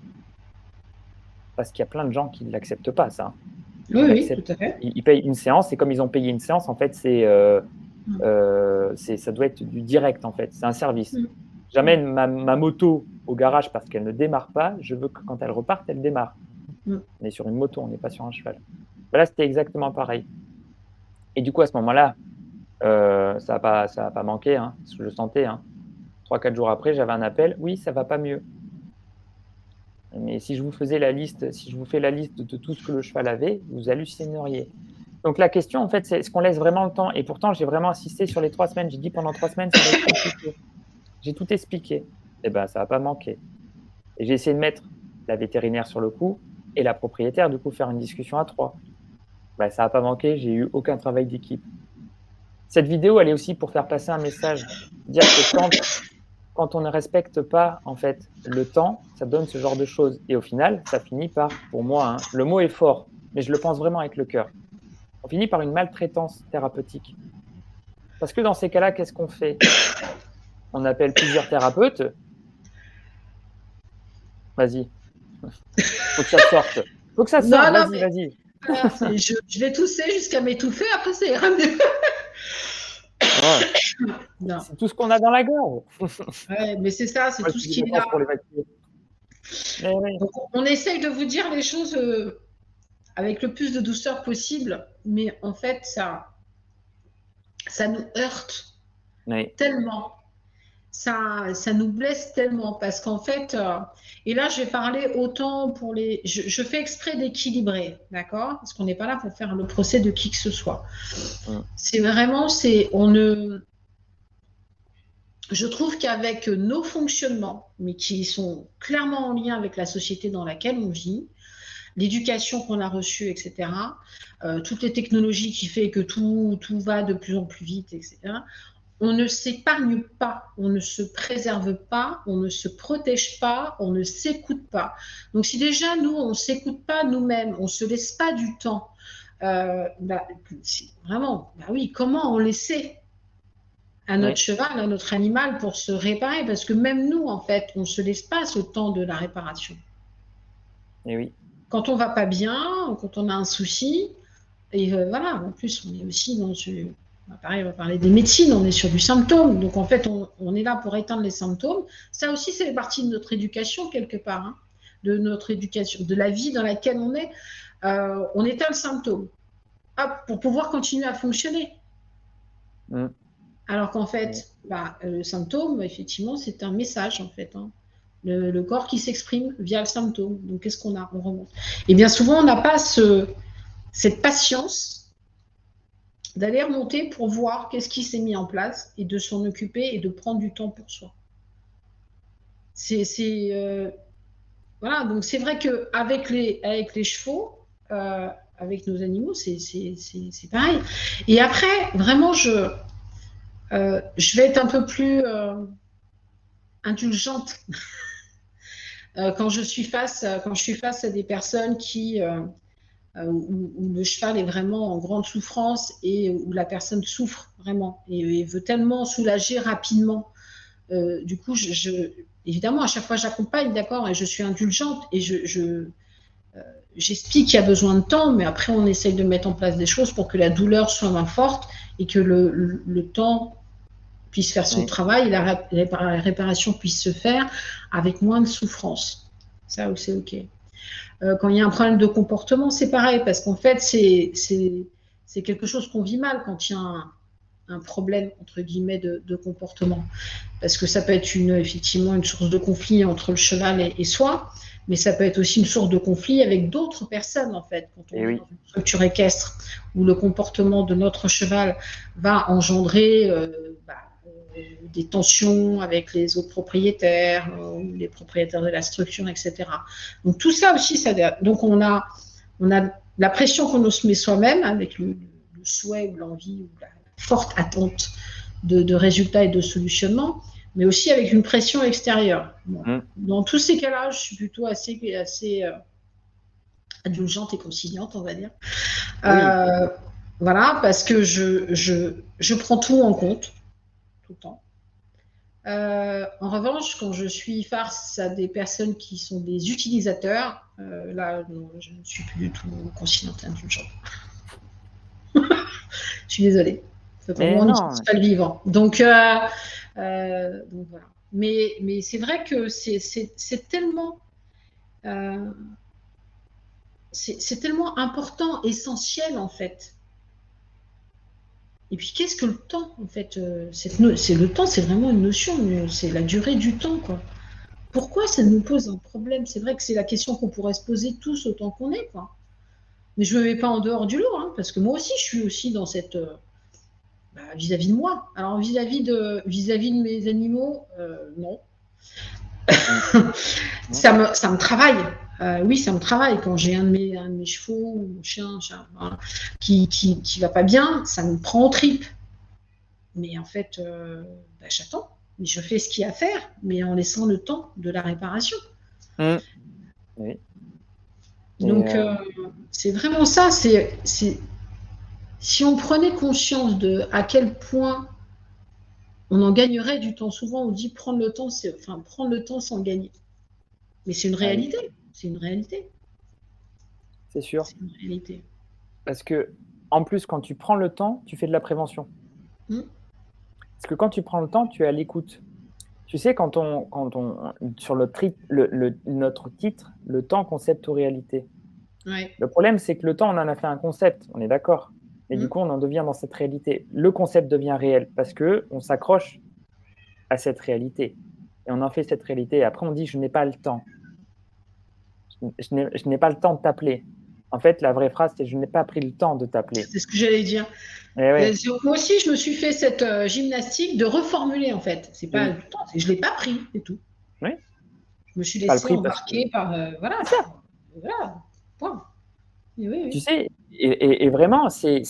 Parce qu'il y a plein de gens qui ne l'acceptent pas, ça. Oui, Ils oui, tout l'acceptent. à fait. Ils payent une séance et comme ils ont payé une séance, en fait, Mm. ça doit être du direct, en fait. C'est un service. Mm. Mm. J'amène ma moto au garage parce qu'elle ne démarre pas. Je veux que quand elle reparte, elle démarre. Mm. On est sur une moto, on n'est pas sur un cheval. Voilà, c'était exactement pareil. Et du coup, à ce moment-là, ça a pas manqué, hein, je le sentais. Hein. 3-4 jours après, j'avais un appel. Oui, ça va pas mieux. Mais si je vous faisais la liste, si je vous fais la liste de tout ce que le cheval avait, vous hallucineriez. Donc la question, en fait, c'est est-ce qu'on laisse vraiment le temps? Et pourtant, j'ai vraiment insisté sur les 3 semaines. J'ai dit pendant 3 semaines, ça va être compliqué. J'ai tout expliqué. Eh ben, ça n'a pas manqué. Et j'ai essayé de mettre la vétérinaire sur le coup et la propriétaire, du coup, faire une discussion à trois. Ben, ça n'a pas manqué. J'ai eu aucun travail d'équipe. Cette vidéo, elle est aussi pour faire passer un message. Dire que quand on ne respecte pas, en fait, le temps, ça donne ce genre de choses. Et au final, ça finit par, pour moi, hein, le mot est fort, mais je le pense vraiment avec le cœur. On finit par une maltraitance thérapeutique. Parce que dans ces cas-là, qu'est-ce qu'on fait? On appelle plusieurs thérapeutes. Vas-y, faut que ça sorte. Faut que ça sorte, Non, non, vas-y, mais vas-y. voilà, je vais tousser jusqu'à m'étouffer, après ça ira mieux. Ouais, Non, c'est tout ce qu'on a dans la gorge. ouais, mais c'est ça, c'est Moi, tout je ce fais qui des est là. vacances pour l'évacuer. Mais oui, Donc, on essaye de vous dire les choses avec le plus de douceur possible, mais en fait, ça nous heurte oui, tellement. Ça nous blesse tellement parce qu'en fait, et là, je vais parler autant pour les. Je fais exprès d'équilibrer, d'accord? Parce qu'on n'est pas là pour faire le procès de qui que ce soit. mm, C'est vraiment, on ne. Je trouve qu'avec nos fonctionnements, mais qui sont clairement en lien avec la société dans laquelle on vit, l'éducation qu'on a reçue, etc., toutes les technologies qui fait que tout va de plus en plus vite, etc., on ne s'épargne pas, on ne se préserve pas, on ne se protège pas, on ne s'écoute pas. Donc si déjà nous, on ne s'écoute pas nous-mêmes, on ne se laisse pas du temps, vraiment, oui, comment on laissait à notre cheval, à notre animal pour se réparer? Parce que même nous, en fait, on ne se laisse pas ce temps de la réparation. Et oui. Quand on ne va pas bien, quand on a un souci, et voilà, en plus, on est aussi dans pareil, on va parler des médecines, on est sur du symptôme. Donc, en fait, on est là pour éteindre les symptômes. Ça aussi, c'est partie de notre éducation, quelque part, hein, de notre éducation, de la vie dans laquelle on est. On éteint le symptôme pour pouvoir continuer à fonctionner. Alors qu'en fait, le symptôme, effectivement, c'est un message, en fait. Hein. Le corps qui s'exprime via le symptôme. Donc, qu'est-ce qu'on a? On remonte. Et bien souvent, on n'a pas cette patience d'aller remonter pour voir qu'est-ce qui s'est mis en place et de s'en occuper et de prendre du temps pour soi. Voilà, donc c'est vrai qu'avec les chevaux, avec nos animaux, c'est pareil. Et après, vraiment, je vais être un peu plus indulgente quand je suis face à des personnes où le cheval est vraiment en grande souffrance et où la personne souffre vraiment et veut tellement soulager rapidement. Du coup, évidemment, à chaque fois, j'accompagne, d'accord, et je suis indulgente et j'explique qu'il y a besoin de temps, mais après, on essaye de mettre en place des choses pour que la douleur soit moins forte et que le temps puisse faire son travail et la réparation puisse se faire avec moins de souffrance. Ça, c'est OK. Quand il y a un problème de comportement, c'est pareil, parce qu'en fait, c'est quelque chose qu'on vit mal quand il y a un problème, entre guillemets, de comportement. Parce que ça peut être effectivement une source de conflit entre le cheval et soi, mais ça peut être aussi une source de conflit avec d'autres personnes, en fait, quand on est dans une structure équestre, où le comportement de notre cheval va engendrer des tensions avec les autres propriétaires, les propriétaires de la structure, etc. Donc tout ça aussi, donc on a la pression qu'on se met soi-même avec le souhait ou l'envie ou la forte attente de résultats et de solutionnement, mais aussi avec une pression extérieure. Bon. Dans tous ces cas-là, je suis plutôt assez indulgente et conciliante, on va dire. Oui. Voilà, parce que je prends tout en compte, tout le temps. En revanche, quand je suis face à des personnes qui sont des utilisateurs, là, non, je ne suis plus du tout conciliante et indulgente. Je suis désolée. Pour moi, on n'utilise pas le vivant. Donc voilà. Mais c'est vrai que c'est tellement important, essentiel en fait. Et puis qu'est-ce que le temps en fait c'est le temps, c'est vraiment une notion, c'est la durée du temps quoi. Pourquoi ça nous pose un problème? C'est vrai que c'est la question qu'on pourrait se poser tous autant qu'on est quoi. Mais je me mets pas en dehors du lot, hein, parce que moi aussi je suis aussi dans cette vis-à-vis de moi. Alors vis-à-vis de mes animaux, non. ça me travaille. Oui, ça me travaille quand j'ai un de mes chevaux ou mon chien voilà, qui va pas bien, ça me prend aux tripes. Mais en fait, j'attends. Mais je fais ce qu'il y a à faire, mais en laissant le temps de la réparation. Oui. Donc, c'est vraiment ça. Si on prenait conscience de à quel point on en gagnerait du temps. Souvent, on dit prendre le temps sans gagner. Mais c'est une réalité. Oui. C'est une réalité. C'est sûr. C'est une réalité. Parce que, en plus, quand tu prends le temps, tu fais de la prévention. Parce que quand tu prends le temps, tu es à l'écoute. Tu sais, quand on sur notre titre, le temps, concept ou réalité. Ouais. Le problème, c'est que le temps, on en a fait un concept, on est d'accord. Et du coup, on en devient dans cette réalité. Le concept devient réel parce qu'on s'accroche à cette réalité. Et on en fait cette réalité. Et après, on dit, je n'ai pas le temps. Je n'ai pas le temps de t'appeler. En fait, la vraie phrase, c'est, je n'ai pas pris le temps de t'appeler. C'est ce que j'allais dire. Ouais. Moi aussi, je me suis fait cette gymnastique de reformuler, en fait. C'est pas le temps, je ne l'ai pas pris, c'est tout. Oui. Je me suis laissé embarquer par... voilà. Point. Et oui, Tu oui. sais, et vraiment, c'est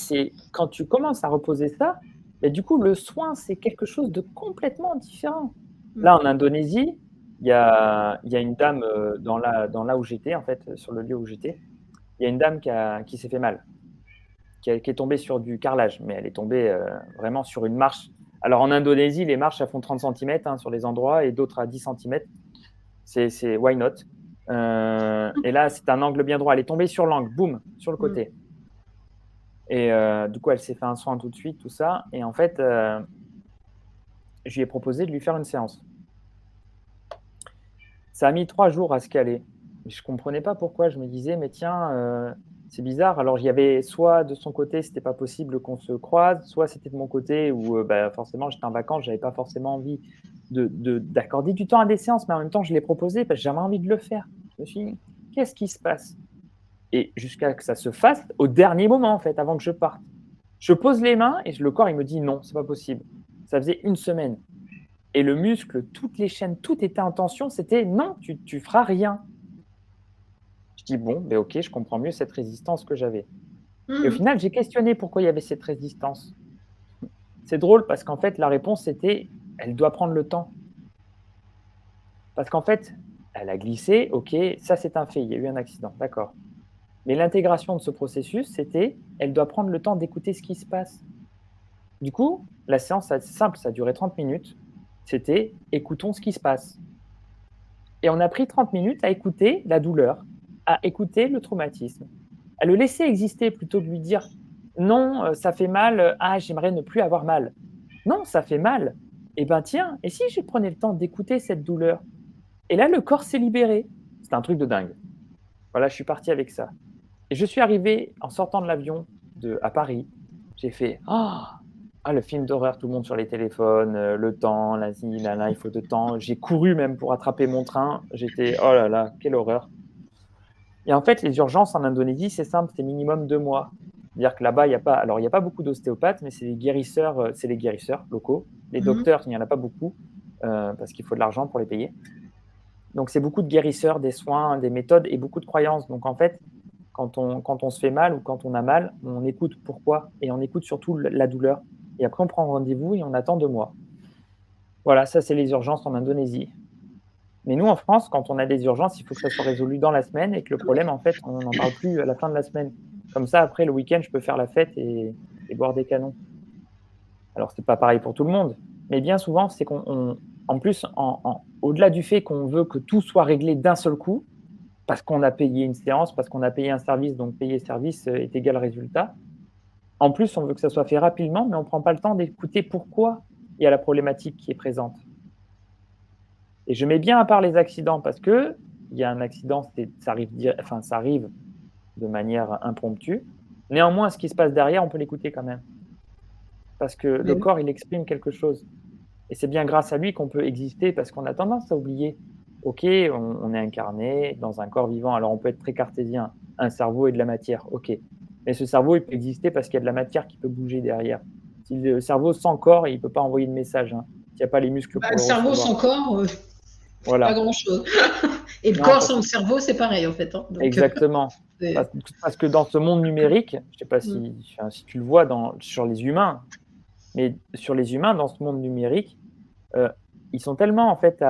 quand tu commences à reposer ça, bah, du coup, le soin, c'est quelque chose de complètement différent. Mm. Là, en Indonésie, il y a une dame, dans là où j'étais, en fait, sur le lieu où j'étais, il y a une dame qui s'est fait mal, qui est tombée sur du carrelage, mais elle est tombée, vraiment sur une marche. Alors en Indonésie, les marches, elles font 30 centimètres, hein, sur les endroits et d'autres à 10 centimètres. C'est why not? Et là, c'est un angle bien droit. Elle est tombée sur l'angle, boum, sur le Mm. côté. Et du coup, elle s'est fait un soin tout de suite, tout ça. Et en fait, je lui ai proposé de lui faire une séance. Ça a mis 3 jours à se caler. Je ne comprenais pas pourquoi. Je me disais, mais tiens, c'est bizarre. Alors, il y avait soit de son côté, c'était pas possible qu'on se croise, soit c'était de mon côté où bah, forcément, j'étais en vacances, j'avais pas forcément envie d'accorder du temps à des séances, mais en même temps, je l'ai proposé parce que j'avais envie de le faire. Je me suis dit, qu'est-ce qui se passe? Et jusqu'à que ça se fasse au dernier moment, en fait, avant que je parte. Je pose les mains et le corps, il me dit non, c'est pas possible. Ça faisait une semaine. Et le muscle, toutes les chaînes, tout était en tension. C'était non, tu feras rien. Je dis bon, ben ok, je comprends mieux cette résistance que j'avais. Et au Mm. final, j'ai questionné pourquoi il y avait cette résistance. C'est drôle parce qu'en fait, la réponse c'était elle doit prendre le temps. Parce qu'en fait, elle a glissé, ok, ça c'est un fait, il y a eu un accident, d'accord. Mais l'intégration de ce processus, c'était elle doit prendre le temps d'écouter ce qui se passe. Du coup, la séance, c'est simple, ça a duré 30 minutes. C'était écoutons ce qui se passe. Et on a pris 30 minutes à écouter la douleur, à écouter le traumatisme, à le laisser exister plutôt que de lui dire non, ça fait mal, ah, j'aimerais ne plus avoir mal. Non, ça fait mal. Eh ben tiens, et si je prenais le temps d'écouter cette douleur? Et là, le corps s'est libéré. C'est un truc de dingue. Voilà, je suis parti avec ça. Et je suis arrivé en sortant de l'avion à Paris. J'ai fait le film d'horreur, tout le monde sur les téléphones, le temps, l'Asie, là, il faut de temps. J'ai couru même pour attraper mon train. J'étais oh là là, quelle horreur. Et en fait, les urgences en Indonésie, c'est simple, c'est minimum 2 mois. C'est-à-dire que là-bas, il y a pas beaucoup d'ostéopathes, mais c'est les guérisseurs locaux. Les Mm. docteurs, il n'y en a pas beaucoup parce qu'il faut de l'argent pour les payer. Donc, c'est beaucoup de guérisseurs, des soins, des méthodes et beaucoup de croyances. Donc, en fait, quand on se fait mal ou quand on a mal, on écoute pourquoi et on écoute surtout la douleur. Et après, on prend rendez-vous et on attend 2 mois. Voilà, ça, c'est les urgences en Indonésie. Mais nous, en France, quand on a des urgences, il faut que ça soit résolu dans la semaine et que le problème, en fait, on n'en parle plus à la fin de la semaine. Comme ça, après, le week-end, je peux faire la fête et boire des canons. Alors, c'est pas pareil pour tout le monde, mais bien souvent, c'est en plus, au-delà du fait qu'on veut que tout soit réglé d'un seul coup, parce qu'on a payé une séance, parce qu'on a payé un service, donc payer service est égal résultat. En plus, on veut que ça soit fait rapidement, mais on ne prend pas le temps d'écouter pourquoi il y a la problématique qui est présente. Et je mets bien à part les accidents parce que il y a un accident, ça arrive de manière impromptue. Néanmoins, ce qui se passe derrière, on peut l'écouter quand même. Parce que le Mais oui. corps, il exprime quelque chose. Et c'est bien grâce à lui qu'on peut exister parce qu'on a tendance à oublier. Ok, on est incarné dans un corps vivant, alors on peut être très cartésien, un cerveau et de la matière, ok. Mais ce cerveau, il peut exister parce qu'il y a de la matière qui peut bouger derrière. Si le cerveau sans corps, il ne peut pas envoyer de message, hein, s'il n'y a pas les muscles Bah, pour le le cerveau recevoir. sans corps, pas Voilà. grand-chose. Et le Non, corps parce sans le cerveau, c'est pareil en fait, hein. Donc, exactement. c'est- Parce que dans ce monde numérique, je ne sais pas Mm. si tu le vois sur les humains, mais sur les humains, dans ce monde numérique, euh, ils sont tellement en fait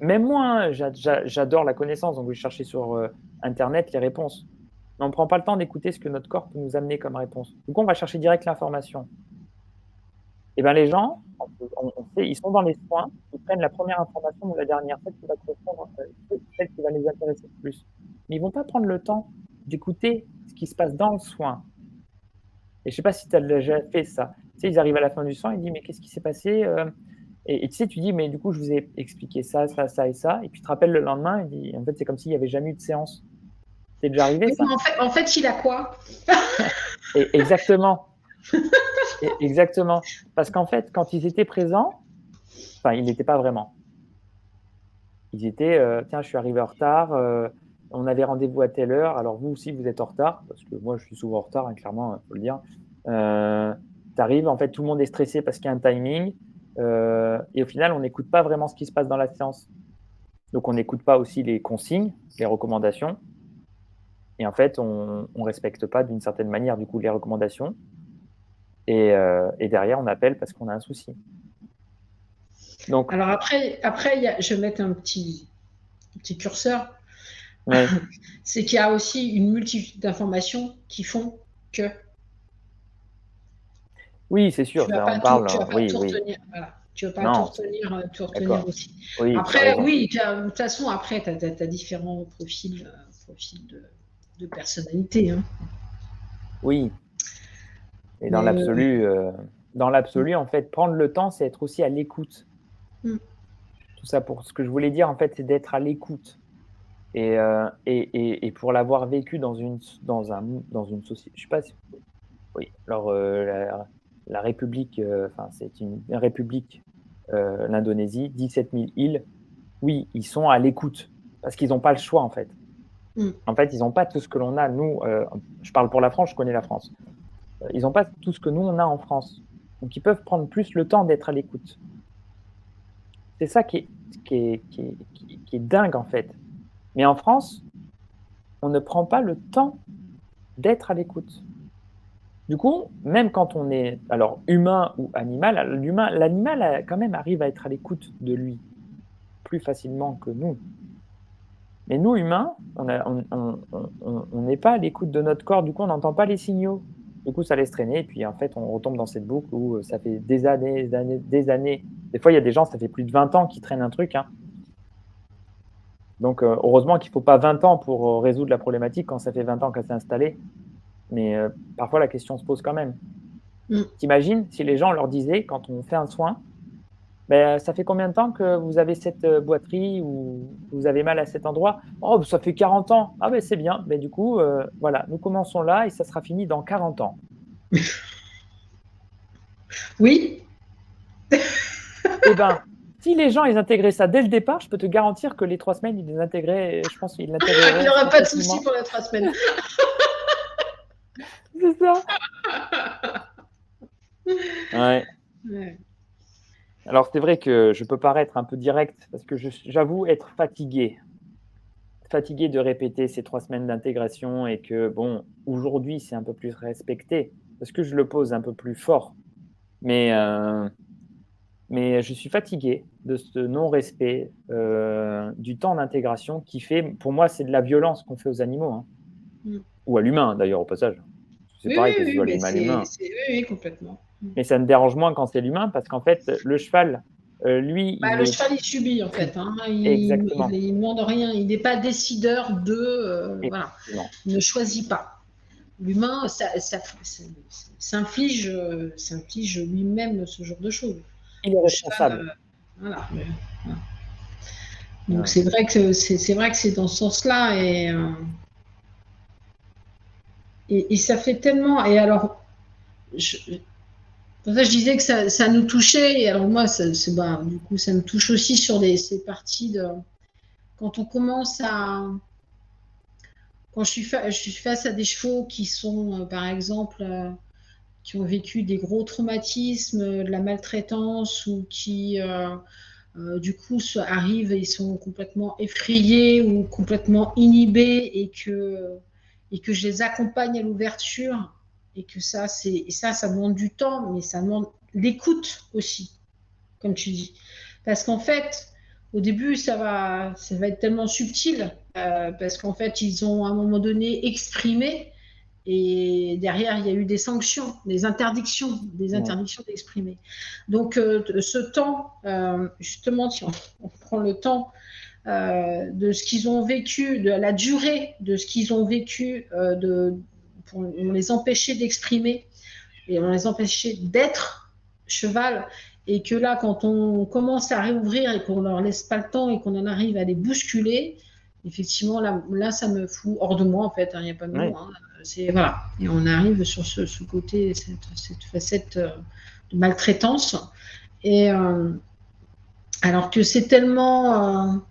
même moi, hein, j'adore la connaissance, donc je vais chercher sur Internet les réponses. Mais on ne prend pas le temps d'écouter ce que notre corps peut nous amener comme réponse. Du coup, on va chercher direct l'information. Et bien les gens, on sait, ils sont dans les soins, ils prennent la première information ou la dernière, celle qui va correspondre, celle qui va les intéresser le plus. Mais ils ne vont pas prendre le temps d'écouter ce qui se passe dans le soin. Et je ne sais pas si tu as déjà fait ça. Tu sais, ils arrivent à la fin du soin, ils disent mais qu'est-ce qui s'est passé et tu sais, tu dis mais du coup je vous ai expliqué ça, ça, ça et ça. Et puis tu te rappelles le lendemain, et en fait c'est comme s'il n'y avait jamais eu de séance. C'est déjà arrivé Oui, ça? en fait, il a quoi? Et exactement. Exactement. Parce qu'en fait, quand ils étaient présents, enfin, ils n'étaient pas vraiment. Ils étaient, tiens, je suis arrivé en retard, on avait rendez-vous à telle heure, alors vous aussi, vous êtes en retard, parce que moi, je suis souvent en retard, hein, clairement, il faut le dire. Tu arrives, en fait, tout le monde est stressé parce qu'il y a un timing, et au final, on n'écoute pas vraiment ce qui se passe dans la séance. Donc, on n'écoute pas aussi les consignes, les recommandations. Et en fait, on ne respecte pas d'une certaine manière du coup les recommandations. Et derrière, on appelle parce qu'on a un souci. Donc, Alors après, je vais mettre un petit curseur. ouais. C'est qu'il y a aussi une multitude d'informations qui font que Oui, c'est tu sûr, vas ça, on pas tout, parle. tu vas pas Oui, tout oui. retenir. Voilà. Tu vas pas Non, tout retenir d'accord. aussi. Oui, tu as Après, raison. oui, de toute façon, après, tu as différents profils, de personnalité. Hein. Oui. Et Mais dans l'absolu, en fait, prendre le temps, c'est être aussi à l'écoute. mm, Tout ça pour ce que je voulais dire, en fait, c'est d'être à l'écoute. Et pour l'avoir vécu dans une société, je sais pas si, oui, alors la République, enfin, c'est une république, l'Indonésie, 17 000 îles. Oui, ils sont à l'écoute parce qu'ils n'ont pas le choix, en fait. mm. En fait, ils n'ont pas tout ce que l'on a, nous, je parle pour la France, je connais la France. Ils n'ont pas tout ce que nous, on a en France. Donc, ils peuvent prendre plus le temps d'être à l'écoute. C'est ça qui est dingue, en fait. Mais en France, on ne prend pas le temps d'être à l'écoute. Du coup, même quand on est alors humain ou animal, l'animal quand même arrive à être à l'écoute de lui plus facilement que nous. Mais nous, humains, on n'est pas à l'écoute de notre corps, du coup, on n'entend pas les signaux. Du coup, ça laisse traîner, et puis en fait, on retombe dans cette boucle où ça fait des années, des années, des années. Des fois, il y a des gens, ça fait plus de 20 ans qu'ils traînent un truc. Hein. Donc, heureusement qu'il ne faut pas 20 ans pour résoudre la problématique quand ça fait 20 ans qu'elle s'est installée. Mais parfois, la question se pose quand même. Mm. T'imagines si les gens leur disaient, quand on fait un soin, ben, ça fait combien de temps que vous avez cette boiterie ou vous avez mal à cet endroit? Oh, ça fait 40 ans. Ah, ben c'est bien. Ben, du coup, voilà, nous commençons là et ça sera fini dans 40 ans. Oui, Eh ben, si les gens ils intégraient ça dès le départ, je peux te garantir que les 3 semaines, ils les intégraient, je pense qu'ils il n'y l'intégreraient aura assez pas de souci facilement. pour les 3 semaines. C'est ça. Ouais. Ouais. Alors, c'est vrai que je peux paraître un peu direct parce que j'avoue être fatigué. Fatigué de répéter ces 3 semaines d'intégration et que bon, aujourd'hui, c'est un peu plus respecté parce que je le pose un peu plus fort. Mais, je suis fatigué de ce non-respect, du temps d'intégration qui fait pour moi, c'est de la violence qu'on fait aux animaux, hein, Mm. ou à l'humain d'ailleurs au passage. C'est Oui, pareil oui, que ce oui, soit mais l'humain. oui, oui, complètement. Mm. Mais ça me dérange moins quand c'est l'humain parce qu'en fait, le cheval, lui, Bah, il le est cheval, il subit en pris fait. Hein. exactement, Il demande rien. Il n'est pas décideur de. Voilà. effectivement. Il ne choisit pas. L'humain, s'inflige lui-même ce genre de choses. Il est Le cheval, responsable. voilà. Voilà. Donc Ouais. c'est vrai que c'est dans ce sens-là et ça fait tellement. Et alors, je, pour ça je disais que ça nous touchait. Et alors moi, bah, du coup, ça me touche aussi sur ces parties de quand on commence à quand je suis face à des chevaux qui sont, par exemple, qui ont vécu des gros traumatismes, de la maltraitance ou qui, du coup, arrivent et ils sont complètement effrayés ou complètement inhibés et que je les accompagne à l'ouverture et que ça demande du temps, mais ça demande l'écoute aussi, comme tu dis. Parce qu'en fait, au début, ça va être tellement subtil, parce qu'en fait, ils ont à un moment donné exprimé et derrière, il y a eu des sanctions, des Ouais. interdictions d'exprimer. Donc, ce temps, justement, si on prend le temps de ce qu'ils ont vécu, de la durée de ce qu'ils ont vécu, on les empêchait d'exprimer et on les empêchait d'être cheval. Et que là, quand on commence à réouvrir et qu'on leur laisse pas le temps et qu'on en arrive à les bousculer, effectivement, là ça me fout hors de moi, en fait. Il n'y a pas de mots. Ouais. Hein. Voilà. Et on arrive sur ce côté, cette facette de maltraitance. Et alors que c'est tellement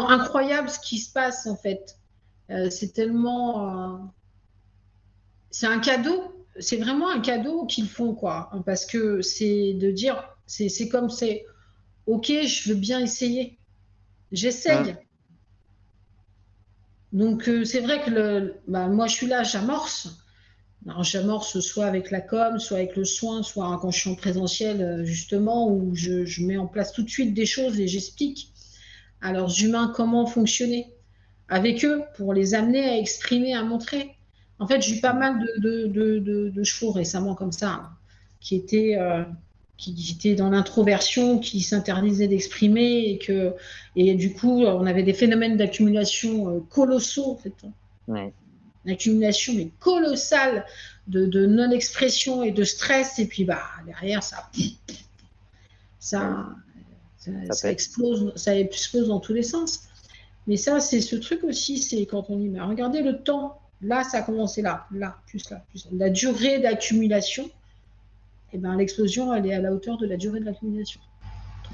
incroyable ce qui se passe, en fait. C'est tellement. C'est un cadeau. C'est vraiment un cadeau qu'ils font, quoi. Parce que c'est de dire, c'est comme c'est, ok, je veux bien essayer. Mmh. J'essaye. Donc, c'est vrai que moi, je suis là, j'amorce. Alors, j'amorce soit avec la com, soit avec le soin, soit quand je suis en présentiel, justement, où je mets en place tout de suite des choses et j'explique à leurs humains comment fonctionner avec eux pour les amener à exprimer, à montrer. En fait, j'ai eu pas mal de chevaux récemment comme ça, hein, qui étaient, euh, qui étaient dans l'introversion, qui s'interdisaient d'exprimer et du coup, on avait des phénomènes d'accumulation colossaux, en fait, hein. Oui, Une accumulation mais colossale de non-expression et de stress. Et puis bah, derrière, oui, ça, ça pète. ça explose dans tous les sens. Mais ça, c'est ce truc aussi, c'est quand on dit, mais regardez le temps, là, ça a commencé là, là, plus là, plus là. La durée d'accumulation, et ben, l'explosion, elle est à la hauteur de la durée de l'accumulation.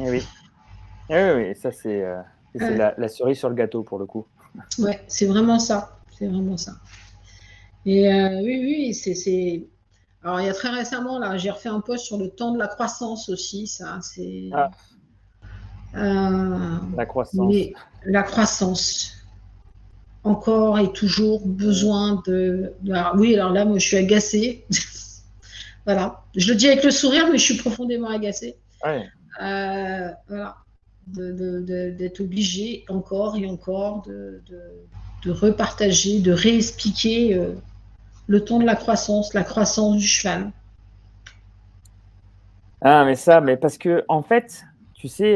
Eh oui. Eh oui, oui, ça c'est Euh, la cerise sur le gâteau pour le coup. ouais, c'est vraiment ça. C'est vraiment ça. Et oui, oui, Alors, il y a très récemment, là, j'ai refait un post sur le temps de la croissance aussi. Ça, c'est. Ah, Euh, la croissance. mais la croissance, encore et toujours besoin oui, alors là, moi, je suis agacée. Voilà. Je le dis avec le sourire, mais je suis profondément agacée. Ouais. Voilà. D'être obligée encore et encore de repartager, de réexpliquer le temps de la croissance du cheval. Ah, mais ça, mais parce que en fait, tu sais,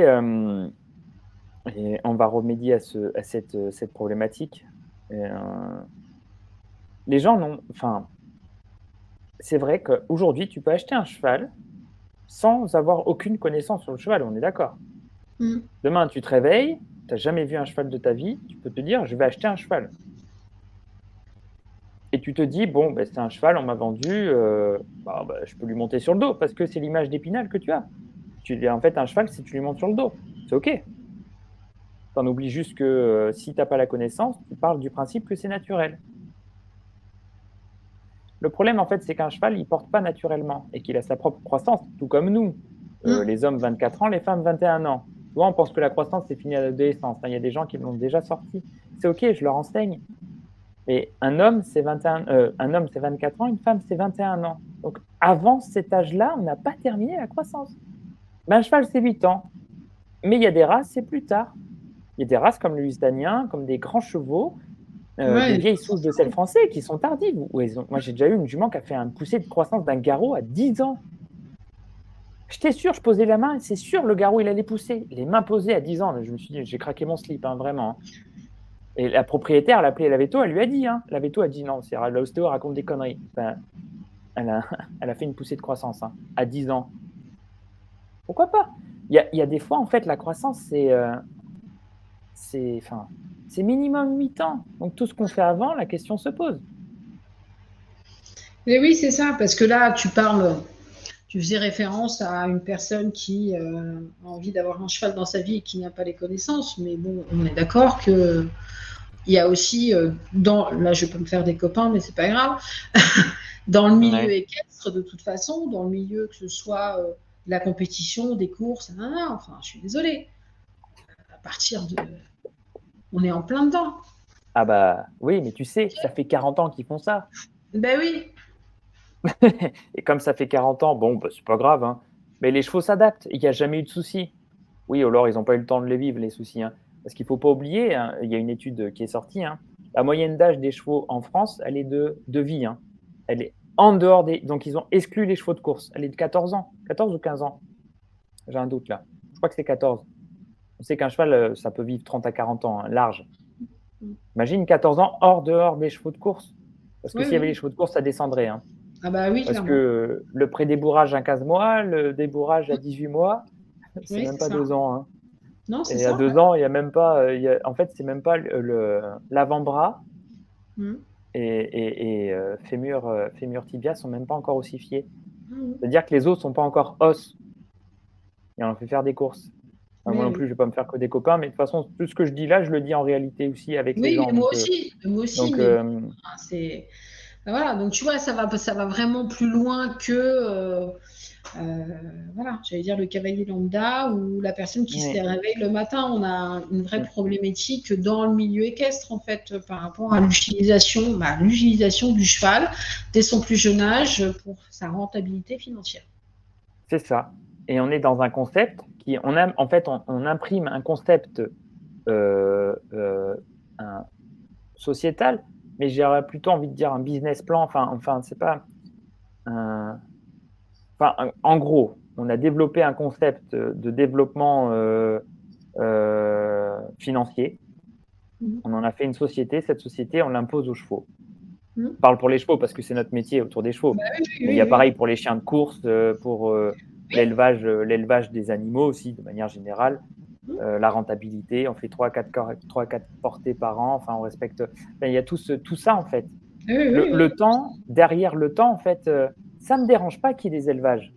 et on va remédier à cette problématique. Et, les gens n'ont, enfin, c'est vrai qu'aujourd'hui, tu peux acheter un cheval sans avoir aucune connaissance sur le cheval, on est d'accord. Mm. Demain, tu te réveilles, tu n'as jamais vu un cheval de ta vie, tu peux te dire, je vais acheter un cheval. Et tu te dis, bon, ben, c'est un cheval, on m'a vendu, je peux lui monter sur le dos parce que c'est l'image d'Épinal que tu as. En fait, un cheval, si tu lui montes sur le dos, c'est OK. T'en oublies juste que si tu n'as pas la connaissance, tu parles du principe que c'est naturel. Le problème, en fait, c'est qu'un cheval, il ne porte pas naturellement et qu'il a sa propre croissance, tout comme nous. Mm. Les hommes, 24 ans, les femmes, 21 ans. Souvent, on pense que la croissance, c'est fini à l'adolescence. Il y a des gens qui l'ont déjà sorti. C'est OK, je leur enseigne. Mais un homme, c'est 24 ans, une femme, c'est 21 ans. Donc, avant cet âge-là, on n'a pas terminé la croissance. Mais un cheval, c'est 8 ans. Mais il y a des races, c'est plus tard. Il y a des races comme le Lusdanien, comme des grands chevaux, des Ouais, vieilles souches de sel français qui sont tardives. Moi, j'ai déjà eu une jument qui a fait une poussée de croissance d'un garrot à 10 ans. J'étais sûr, je posais la main, et c'est sûr, le garrot, il allait pousser. Les mains posées à 10 ans. Je me suis dit, j'ai craqué mon slip, hein, vraiment. Et la propriétaire, l'appelait la veto, elle lui a dit, hein. La veto a dit non, c'est l'ostéo raconte des conneries. Enfin, elle a fait une poussée de croissance, hein, à 10 ans. Pourquoi pas? Il y a des fois, en fait, la croissance, c'est minimum 8 ans. Donc tout ce qu'on fait avant, la question se pose. et oui, c'est ça, parce que là, tu faisais référence à une personne qui a envie d'avoir un cheval dans sa vie et qui n'a pas les connaissances, mais bon, on est d'accord que il y a aussi, là je peux me faire des copains, mais c'est pas grave, dans le milieu Ouais. équestre, de toute façon, dans le milieu que ce soit de la compétition, des courses, enfin, je suis désolée, à partir de, on est en plein dedans. Ah bah oui, mais tu sais, ça fait 40 ans qu'ils font ça. Ben oui, Et comme ça fait 40 ans, bon, bah, c'est pas grave, hein. Mais les chevaux s'adaptent, il n'y a jamais eu de soucis. Oui, alors ils n'ont pas eu le temps de les vivre, les soucis, hein. Parce qu'il ne faut pas oublier, hein, il y a une étude qui est sortie, hein. La moyenne d'âge des chevaux en France, elle est de vie, hein. Elle est en dehors des. Donc ils ont exclu les chevaux de course. Elle est de 14 ans, 14 ou 15 ans. J'ai un doute là. Je crois que c'est 14. On sait qu'un cheval, ça peut vivre 30 à 40 ans, hein, large. Imagine 14 ans dehors des chevaux de course. Parce que oui, s'il y avait les oui. chevaux de course, ça descendrait, hein. Ah bah oui, Parce clairement. que le pré-débourrage à 15 mois, le débourrage à 18 mois, c'est Oui, même c'est pas ça. 2 ans, hein. Non, c'est Et à ça. 2 ans, il y a même pas, en fait, c'est même pas l'avant-bras Mm. et fémur tibia sont même pas encore ossifiés. Mm. C'est-à-dire que les os sont pas encore os. Et on fait faire des courses. Enfin, moi Oui, non oui. plus, je vais pas me faire que des copains, mais de toute façon, tout ce que je dis là, je le dis en réalité aussi avec les Oui, gens. mais moi aussi, Donc mais bon, hein, c'est. Voilà, donc tu vois, ça va vraiment plus loin que, voilà, j'allais dire le cavalier lambda ou la personne qui se Oui, réveille le matin. On a une vraie mm, problématique dans le milieu équestre, en fait, par rapport à l'utilisation du cheval dès son plus jeune âge pour sa rentabilité financière. c'est ça. Et on est dans un concept en fait, on imprime un concept un sociétal, mais j'aurais plutôt envie de dire un business plan. Enfin, c'est pas un. Enfin, en gros, on a développé un concept de développement financier. Mhm. On en a fait une société. Cette société, on l'impose aux chevaux. Mhm. Je parle pour les chevaux parce que c'est notre métier autour des chevaux. Bah oui, oui, Mais il y a oui, oui. pareil pour les chiens de course, pour Oui. l'élevage des animaux aussi, de manière générale. Mhm. La rentabilité, on fait 3 4 portées par an. Enfin, on respecte. Enfin, il y a tout ça en fait. Oui, oui, Le, oui, le oui. temps, derrière le temps, en fait, ça ne me dérange pas qu'il y ait des élevages.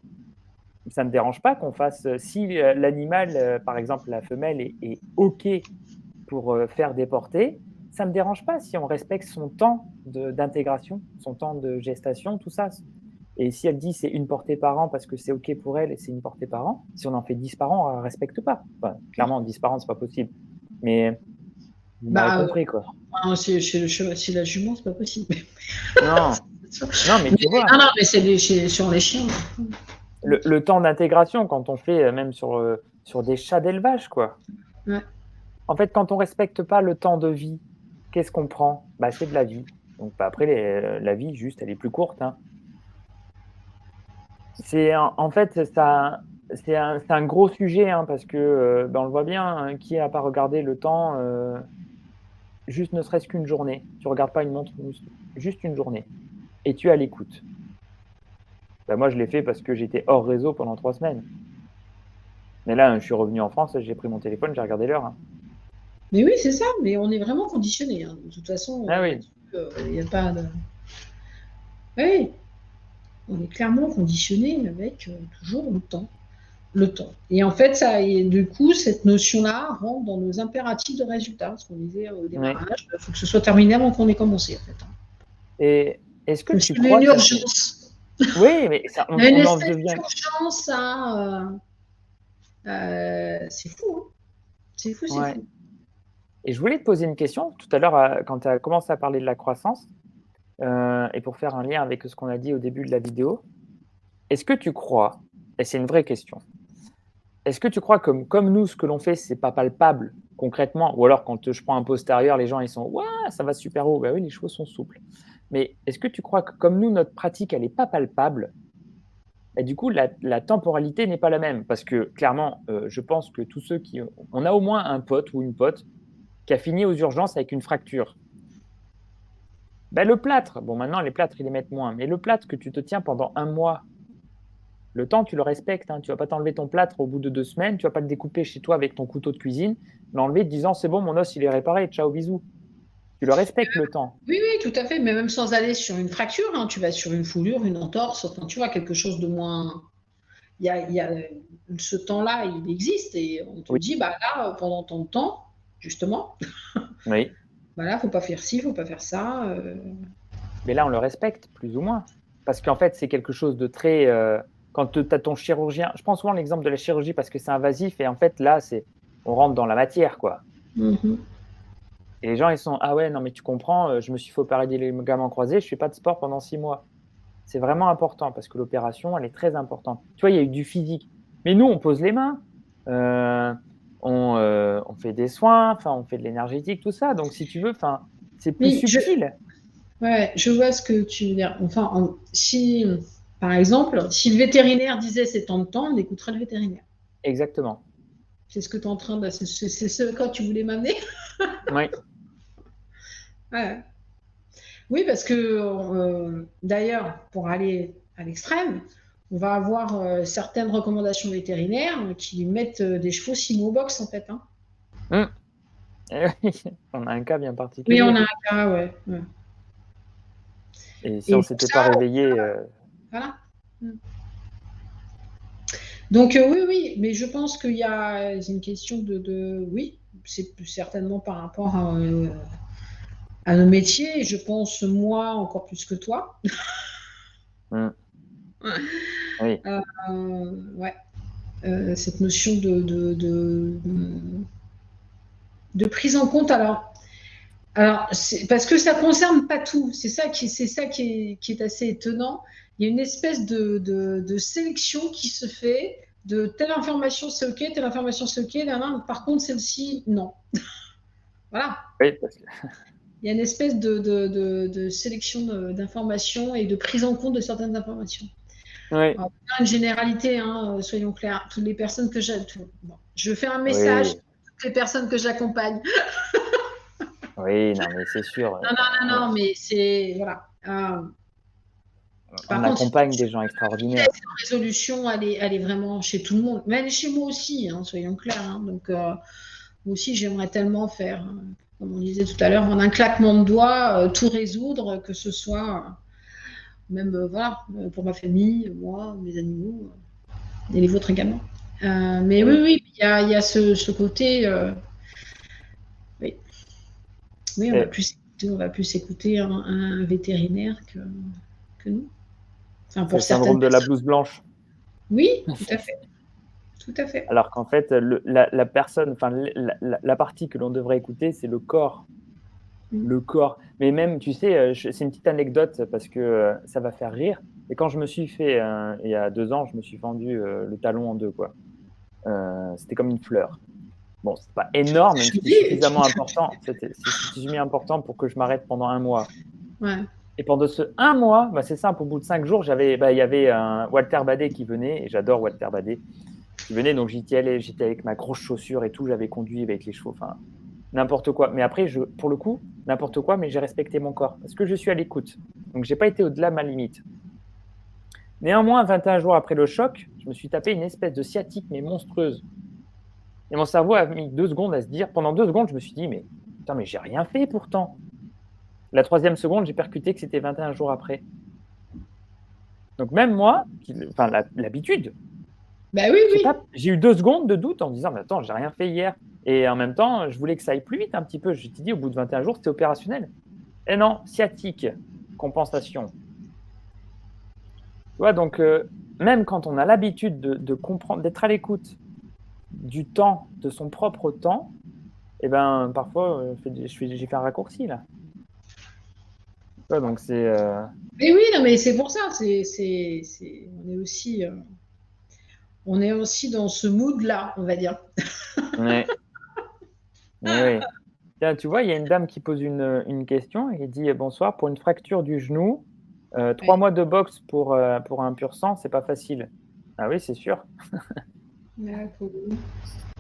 Ça ne me dérange pas qu'on fasse, si l'animal, par exemple la femelle, est OK pour faire des portées, ça ne me dérange pas si on respecte son temps d'intégration, son temps de gestation, tout ça. Et si elle dit c'est une portée par an parce que c'est OK pour elle et c'est une portée par an, si on en fait 10 par an, on ne respecte pas. Enfin, clairement, 10 par an, c'est pas possible. Mais vous m'aurez Bah, compris, quoi. enfin, chez la jument, c'est pas possible. Non, non, mais Mais, tu vois, non, non, mais c'est sur les chiens. le temps d'intégration, quand on fait même sur des chats d'élevage, quoi. Ouais. En fait, quand on respecte pas le temps de vie, qu'est-ce qu'on prend? Bah, c'est de la vie. Donc, bah, après, la vie, juste, elle est plus courte, hein. En fait, c'est un gros sujet, hein, parce que bah, on le voit bien, hein, qui n'a pas regardé le temps, juste ne serait-ce qu'une journée. Tu regardes pas une montre, juste une journée, et tu es à l'écoute. Bah, moi, je l'ai fait parce que j'étais hors réseau pendant 3 semaines. Mais là, je suis revenu en France, j'ai pris mon téléphone, j'ai regardé l'heure, hein. Mais oui, c'est ça, mais on est vraiment conditionné, hein. De toute façon, Ah oui, là-dessus, il n'y a pas de. Oui, on est clairement conditionné avec toujours le temps. Le temps. Et en fait, et du coup, cette notion-là rentre dans nos impératifs de résultat. Ce qu'on disait au oui. démarrage, il faut que ce soit terminé avant qu'on ait commencé, en fait, hein. Et est-ce que Comme s'il tu y avait crois, une tiens, urgence. oui, mais ça, Il y a une on en espèce devient. d'urgence à. C'est fou, hein. C'est fou, c'est Ouais. fou. Et je voulais te poser une question tout à l'heure, quand tu as commencé à parler de la croissance, et pour faire un lien avec ce qu'on a dit au début de la vidéo. Est-ce que tu crois, et c'est une vraie question, est-ce que tu crois comme nous, ce que l'on fait, c'est pas palpable concrètement, ou alors quand je prends un postérieur, les gens ils sont: «Waouh, ça va super haut». Bah oui, les chevaux sont souples. Mais est-ce que tu crois que comme nous, notre pratique, elle est pas palpable et du coup la temporalité n'est pas la même? Parce que clairement, je pense que tous ceux qui on a au moins un pote ou une pote qui a fini aux urgences avec une fracture. Ben, le plâtre, bon maintenant les plâtres, ils les mettent moins, mais le plâtre que tu te tiens pendant un mois, le temps, tu le respectes, hein. Tu vas pas t'enlever ton plâtre au bout de 2 semaines, tu vas pas le découper chez toi avec ton couteau de cuisine, l'enlever te disant: «C'est bon, mon os, il est réparé, ciao, bisous». Tu le respectes le temps. Oui, oui, tout à fait. Mais même sans aller sur une fracture, hein, tu vas sur une foulure, une entorse, enfin, tu vois, quelque chose de moins. Il y a ce temps-là, il existe et on te Oui, dit, bah là, pendant tant de temps, justement, oui, bah là, faut pas faire ci, faut pas faire ça. mais là, on le respecte plus ou moins. Parce qu'en fait, c'est quelque chose de très, quand tu as ton chirurgien, je prends souvent l'exemple de la chirurgie parce que c'est invasif et en fait là, c'est on rentre dans la matière, quoi. Mhm. Et les gens, ils sont: «Ah ouais, non mais tu comprends, je me suis fait opérer des ligaments croisés, je fais pas de sport pendant 6 mois». C'est vraiment important parce que l'opération, elle est très importante. Tu vois, il y a eu du physique. Mais nous, on pose les mains, heu, on fait des soins, enfin, on fait de l'énergétique, tout ça. Donc si tu veux, enfin, c'est plus Oui, subtil. ouais, je vois ce que tu veux dire. Enfin, si, par exemple, si le vétérinaire disait c'est tant de temps, on écouterait le vétérinaire. Exactement. C'est ce que tu es en train de. C'est ce quand tu voulais m'amener. Oui, Ouais. Oui, parce que d'ailleurs, pour aller à l'extrême, on va avoir certaines recommandations vétérinaires qui mettent des chevaux 6 mois au box, en fait, hein. mmh, et oui, on a un cas bien Oui, on a particulier un cas, ouais. Ouais. et si on Et ne pour s'était ça, pas réveillé, voilà. Mm. Donc, oui, oui, mais je pense qu'il y a une question oui, c'est certainement par rapport à nos métiers, et je pense moi encore plus que toi. Mm. Oui. Ouais. Cette notion de prise en compte. Alors parce que ça concerne pas tout. C'est ça qui est assez étonnant. Il y a une espèce de sélection qui se fait de telle information c'est ok, telle information c'est ok. Là, là, par contre celle-ci non. Voilà. Oui, parce que- Il y a une espèce de sélection d'informations et de prise en compte de certaines informations. oui. Alors, pas une généralité, hein, soyons clairs. Toutes les personnes que bon, je fais un message Oui. à toutes les personnes que j'accompagne. Oui, non, mais c'est sûr. Non, non, non, non, mais c'est. Voilà. Par On contre, accompagne des gens extraordinaires. la résolution, elle est vraiment chez tout le monde. Mais elle est chez moi aussi, hein, soyons clairs. Hein. Donc, moi aussi, j'aimerais tellement faire, comme on disait tout à l'heure, en un claquement de doigts, tout résoudre, que ce soit même, voilà, pour ma famille, moi, mes animaux, et les vôtres également. Mais oui, Oui. oui, il y a ce côté. Oui, oui, Et on va plus écouter un vétérinaire que nous. Enfin, c'est pour le certaines syndrome de la personnes. blouse blanche. Oui, tout à fait. Tout à fait. Alors qu'en fait, la personne, enfin, la partie que l'on devrait écouter, c'est le corps. Mm. Le corps. Mais même, tu sais, c'est une petite anecdote parce que ça va faire rire. Et quand je me suis fait, il y a 2 ans, je me suis fendu le talon en deux, quoi. C'était comme une fleur. Bon, c'est pas énorme, mais Je c'était dis, suffisamment important. C'est suffisamment important pour que je m'arrête pendant un mois. ouais. Et pendant ce un mois, bah, c'est simple, au bout de 5 jours, il y avait un Walter Badet qui venait, et j'adore Walter Badet, qui venait, donc j'y allais, j'étais avec ma grosse chaussure et tout, j'avais conduit avec les chevaux, enfin, n'importe quoi. Mais après, pour le coup, n'importe quoi, mais j'ai respecté mon corps, parce que je suis à l'écoute. Donc, j'ai pas été au-delà de ma limite. Néanmoins, 21 jours après le choc, je me suis tapé une espèce de sciatique, mais monstrueuse. Et mon cerveau a mis 2 secondes à se dire, pendant 2 secondes, je me suis dit, mais putain, mais j'ai rien fait pourtant. La troisième seconde, j'ai percuté que c'était 21 jours après. Donc même moi, enfin l'habitude, Bah oui, oui. j'ai eu 2 secondes de doute en me disant, mais attends, j'ai rien fait hier. Et en même temps, je voulais que ça aille plus vite un petit peu. Je t'ai dit, au bout de 21 jours, c'était opérationnel. Et non, sciatique, compensation. Tu vois, donc même quand on a l'habitude de comprendre, d'être à l'écoute du temps, de son propre temps, et ben parfois, j'ai fait un raccourci là. Tu vois, donc c'est... Mais oui, non, mais c'est pour ça. On est aussi dans ce mood-là, on va dire. Ouais, ouais. Tiens, tu vois, il y a une dame qui pose une question et qui dit bonsoir, pour une fracture du genou, 3 mois de boxe pour un pur sang, c'est pas facile. Ah oui, c'est sûr.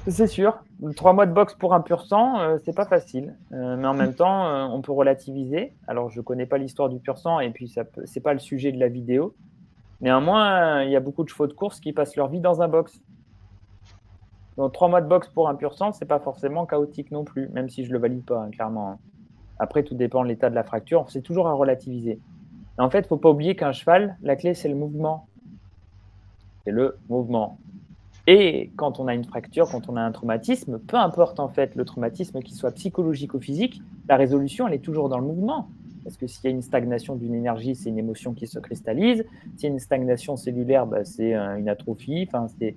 C'est sûr. 3 mois de boxe pour un pur sang, c'est pas facile. Mais en même temps, on peut relativiser. Alors, je connais pas l'histoire du pur sang et puis c'est pas le sujet de la vidéo. Néanmoins, il y a beaucoup de chevaux de course qui passent leur vie dans un box. Donc, 3 mois de boxe pour un pur sang, c'est pas forcément chaotique non plus, même si je le valide pas, hein, clairement. Hein. Après, tout dépend de l'état de la fracture. C'est toujours à relativiser. En fait, il ne faut pas oublier qu'un cheval, la clé, c'est le mouvement. C'est le mouvement. Et quand on a une fracture, quand on a un traumatisme, peu importe en fait le traumatisme, qu'il soit psychologique ou physique, la résolution, elle est toujours dans le mouvement. Parce que s'il y a une stagnation d'une énergie, c'est une émotion qui se cristallise. S'il y a une stagnation cellulaire, bah, c'est une atrophie. Enfin, c'est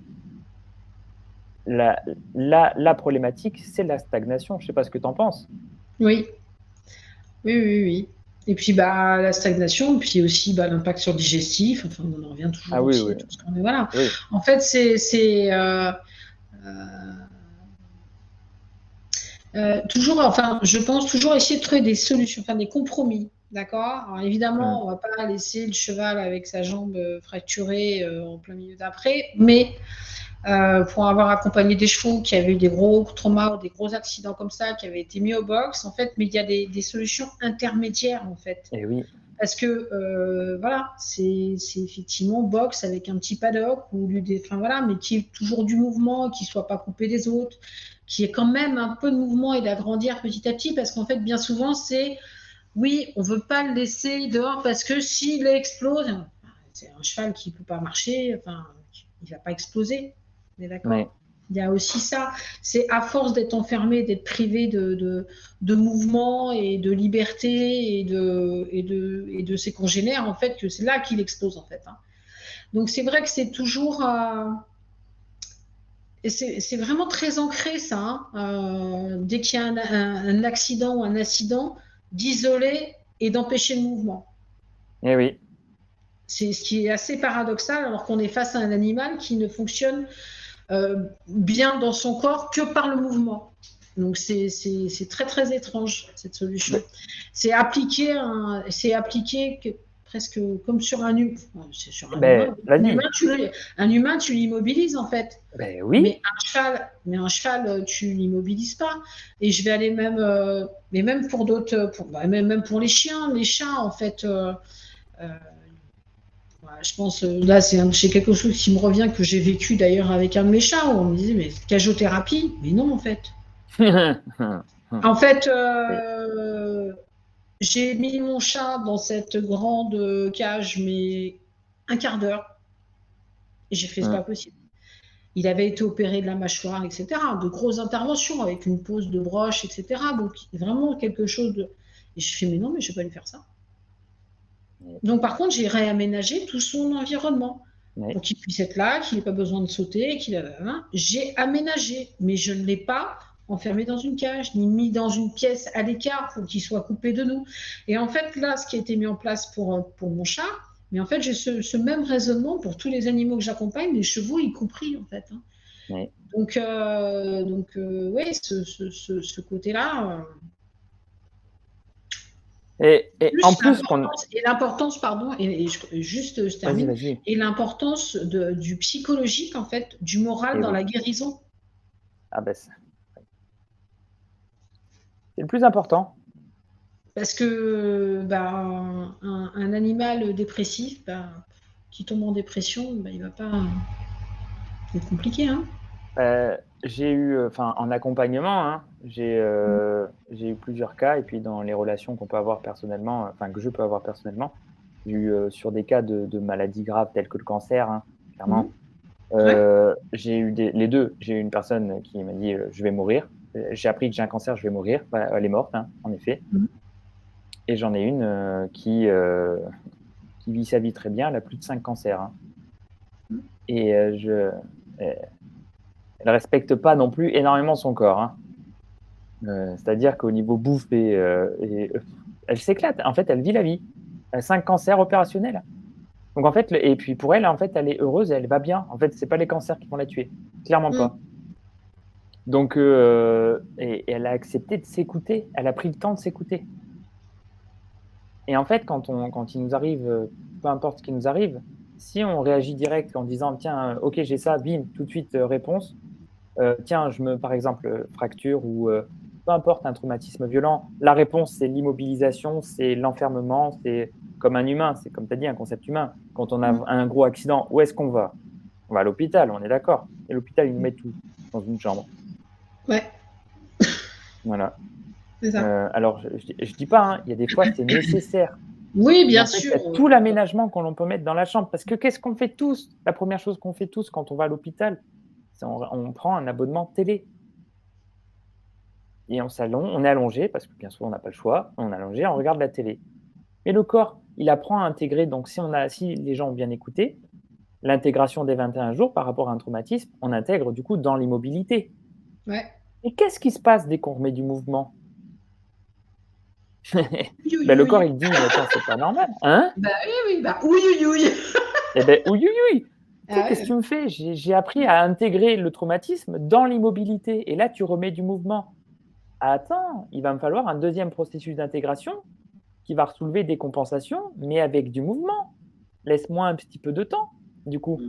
la problématique, c'est la stagnation. Je ne sais pas ce que tu en penses. Oui, oui, oui, oui. Et puis bah la stagnation, puis aussi bah, l'impact sur le digestif. Enfin, on en revient toujours Ah oui, aussi oui. à tout ce qu'on est. Voilà. Oui, En fait, c'est toujours, enfin, je pense toujours essayer de trouver des solutions, enfin des compromis. D'accord. Alors évidemment, on ne va pas laisser le cheval avec sa jambe fracturée en plein milieu d'après, mais pour avoir accompagné des chevaux qui avaient eu des gros traumas ou des gros accidents comme ça, qui avaient été mis au box, en fait, mais il y a des solutions intermédiaires, en fait. et oui. Parce que, voilà, c'est effectivement box avec un petit paddock, ou enfin, voilà, mais qui est toujours du mouvement, qui ne soit pas coupé des autres, qui est quand même un peu de mouvement et d'agrandir petit à petit, parce qu'en fait, bien souvent, c'est, oui, on ne veut pas le laisser dehors, parce que s'il explose, c'est un cheval qui ne peut pas marcher, enfin, il ne va pas exploser. On est Mais d'accord? Il y a aussi ça. C'est à force d'être enfermé, d'être privé de mouvement et de liberté et de ses congénères, en fait, que c'est là qu'il explose, en fait. Hein. Donc c'est vrai que c'est toujours... c'est vraiment très ancré, ça. Hein. Dès qu'il y a un accident ou un incident, d'isoler et d'empêcher le mouvement. Eh oui. C'est ce qui est assez paradoxal, alors qu'on est face à un animal qui ne fonctionne bien dans son corps que par le mouvement. Donc c'est très très étrange cette solution. Ben, C'est appliqué presque comme sur un humain. C'est sur un ben, humain. vas-y. Un humain, tu l'immobilises en fait. Ben oui. Mais un cheval, tu l'immobilises pas. Et je vais aller même, mais même pour d'autres, même pour les chiens, les chats en fait. Euh, je pense, là, c'est quelque chose qui me revient, que j'ai vécu d'ailleurs avec un de mes chats, où on me disait, mais cagiothérapie? Mais non, en fait. En fait, Oui. j'ai mis mon chat dans cette grande cage, mais un quart d'heure, et j'ai fait, c'est pas possible. Il avait été opéré de la mâchoire, etc. De grosses interventions avec une pose de broche, etc. Donc, vraiment quelque chose de. Et je fais, mais non, mais je ne vais pas lui faire ça. Donc, par contre, j'ai réaménagé tout son environnement Oui. pour qu'il puisse être là, qu'il n'ait pas besoin de sauter, J'ai aménagé, mais je ne l'ai pas enfermé dans une cage, ni mis dans une pièce à l'écart pour qu'il soit coupé de nous. Et en fait, là, ce qui a été mis en place pour mon chat, mais en fait, j'ai ce même raisonnement pour tous les animaux que j'accompagne, les chevaux y compris, en fait. Hein. Oui. Donc oui, ce côté-là. Et en Plus plus qu'on... l'importance, pardon, juste je Vas-y, termine, vas-y. et l'importance du psychologique, en fait, du moral Eh dans oui. la guérison. Ah ben, c'est le plus important. Parce que un animal dépressif, qui tombe en dépression, il va pas. C'est compliqué, hein. J'ai eu, enfin, en accompagnement, hein, j'ai eu plusieurs cas, et puis dans les relations qu'on peut avoir personnellement, enfin, que je peux avoir personnellement, j'ai eu sur des cas de maladies graves telles que le cancer, hein, Mhm. clairement. Ouais. J'ai eu les deux. J'ai eu une personne qui m'a dit je vais mourir. J'ai appris que j'ai un cancer, je vais mourir. Bah, elle est morte, hein, en effet. Mhm. Et j'en ai une qui vit sa vie très bien. Elle a plus de 5 cancers. Hein. Et elle respecte pas non plus énormément son corps. Hein. C'est-à-dire qu'au niveau bouffe elle s'éclate. En fait, elle vit la vie. Elle a 5 cancers opérationnels. Donc en fait, et puis pour elle, en fait, elle est heureuse et elle va bien. En fait, c'est pas les cancers qui vont la tuer, clairement Mhm. pas. Donc, et elle a accepté de s'écouter. Elle a pris le temps de s'écouter. Et en fait, quand il nous arrive, peu importe ce qui nous arrive, si on réagit direct en disant tiens, ok, j'ai ça, bim, tout de suite réponse. Tiens, par exemple, fracture ou peu importe un traumatisme violent, la réponse c'est l'immobilisation, c'est l'enfermement, c'est comme un humain, c'est comme tu as dit, un concept humain. Quand on a un gros accident, où est-ce qu'on va? On va à l'hôpital, on est d'accord. Et l'hôpital, il nous met tout dans une chambre. Ouais, Voilà. c'est ça. Alors, je dis pas, hein, il y a des fois, c'est nécessaire. Oui, Mais bien en fait, il y sûr. a tout l'aménagement qu'on peut mettre dans la chambre. Parce que qu'est-ce qu'on fait tous? La première chose qu'on fait tous quand on va à l'hôpital, c'est on prend un abonnement télé. Et on est allongé, parce que bien souvent, on n'a pas le choix. On est allongé, on regarde la télé. Mais le corps, il apprend à intégrer. Donc, si les gens ont bien écouté, l'intégration des 21 jours par rapport à un traumatisme, on intègre du coup dans l'immobilité. Ouais. Et qu'est-ce qui se passe dès qu'on remet du mouvement? Oui, oui, Ben, le corps, oui. il dit, mais attends, c'est pas normal. Hein? Bah oui, oui, oui, oui, oui. Eh ben, oui, oui, oui. Tu sais, Ah qu'est-ce que ouais. tu me fais? J'ai appris à intégrer le traumatisme dans l'immobilité. Et là, tu remets du mouvement. Attends, il va me falloir un deuxième processus d'intégration qui va soulever des compensations, mais avec du mouvement. Laisse-moi un petit peu de temps, du coup.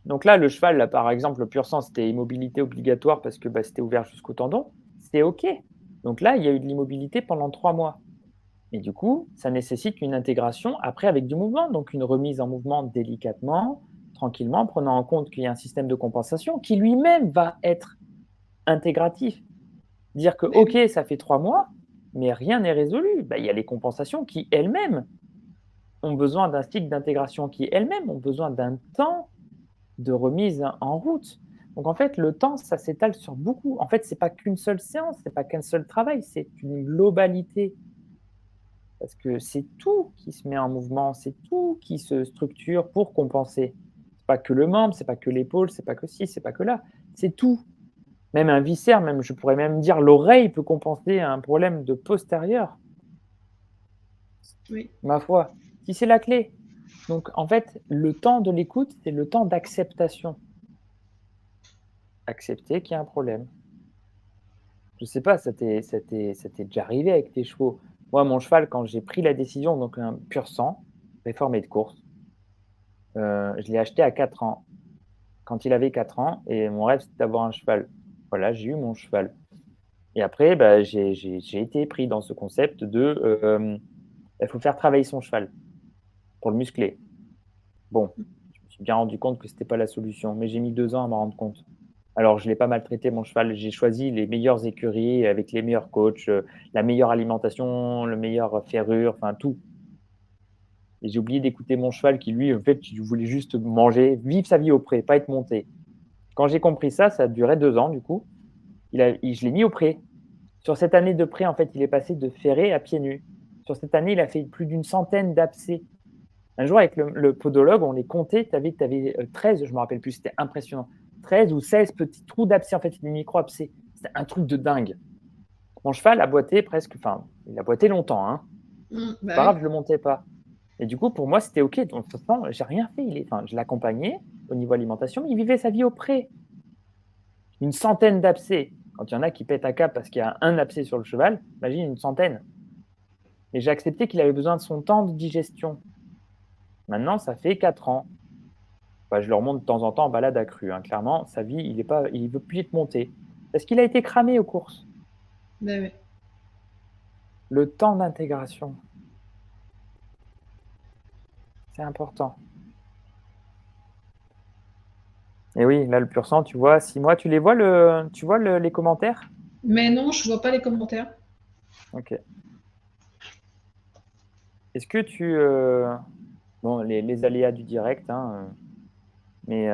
Donc là, le cheval, là, par exemple, le pur sang, c'était immobilité obligatoire parce que c'était ouvert jusqu'au tendon. C'est OK. Donc là, il y a eu de l'immobilité pendant 3 mois. Et du coup, ça nécessite une intégration après avec du mouvement, donc une remise en mouvement délicatement, tranquillement, prenant en compte qu'il y a un système de compensation qui lui-même va être intégratif. Dire que, Mais OK, ça fait 3 mois, mais rien n'est résolu. Il y a les compensations qui elles-mêmes ont besoin d'un cycle d'intégration, qui elles-mêmes ont besoin d'un temps de remise en route. Donc en fait, le temps, ça s'étale sur beaucoup. En fait, c'est pas qu'une seule séance, c'est pas qu'un seul travail, c'est une globalité. Parce que c'est tout qui se met en mouvement, c'est tout qui se structure pour compenser. C'est pas que le membre, c'est pas que l'épaule, c'est pas que ci, c'est pas que là, c'est tout. Même un viscère, même je pourrais même dire l'oreille peut compenser un problème de postérieur, Oui. ma foi, si c'est la clé. Donc en fait, le temps de l'écoute, c'est le temps d'acceptation. Accepter qu'il y a un problème. Je sais pas, ça t'est déjà arrivé avec tes chevaux? Moi, mon cheval, quand j'ai pris la décision, donc un pur sang, réformé de course, je l'ai acheté à 4 ans. Quand il avait 4 ans et mon rêve, c'était d'avoir un cheval. Voilà, j'ai eu mon cheval et après, bah, j'ai été pris dans ce concept de, il faut faire travailler son cheval pour le muscler. Bon, je me suis bien rendu compte que c'était pas la solution, mais j'ai mis 2 ans à m'en rendre compte. Alors je l'ai pas maltraité mon cheval, j'ai choisi les meilleures écuries avec les meilleurs coachs, la meilleure alimentation, le meilleur ferrure, enfin tout et j'ai oublié d'écouter mon cheval qui lui, en fait, il voulait juste manger, vivre sa vie au pré, pas être monté. Quand j'ai compris ça, ça a duré 2 ans du coup. Je l'ai mis au pré. Sur cette année de pré, en fait, il est passé de ferré à pieds nus. Sur cette année, il a fait plus d'une centaine d'abcès. Un jour, avec le podologue, on les comptait. Tu avais 13, je me rappelle plus, c'était impressionnant. 13 ou 16 petits trous d'abcès, en fait, des micro-abcès. C'était un truc de dingue. Mon cheval a boité presque, enfin, il a boité longtemps. Hein. C'est Bah pas oui. grave, je le montais pas. Et du coup, pour moi, c'était OK. Donc, de toute façon, j'ai rien fait. Enfin, je l'accompagnais au niveau alimentation, mais il vivait sa vie au pré. Une centaine d'abcès. Quand il y en a qui pètent un câble parce qu'il y a un abcès sur le cheval, imagine une centaine. Et j'ai accepté qu'il avait besoin de son temps de digestion. Maintenant, ça fait 4 ans. Bah, je le remonte de temps en temps en balade accrue. Hein. Clairement, sa vie, il ne veut plus être monté. Parce qu'il a été cramé aux courses. Bah oui. Le temps d'intégration, c'est important. Et oui, là, le pur sang, tu vois, 6 mois, tu les vois, les commentaires? Mais non, je vois pas les commentaires. Ok. Est-ce que bon, les aléas du direct, hein, mais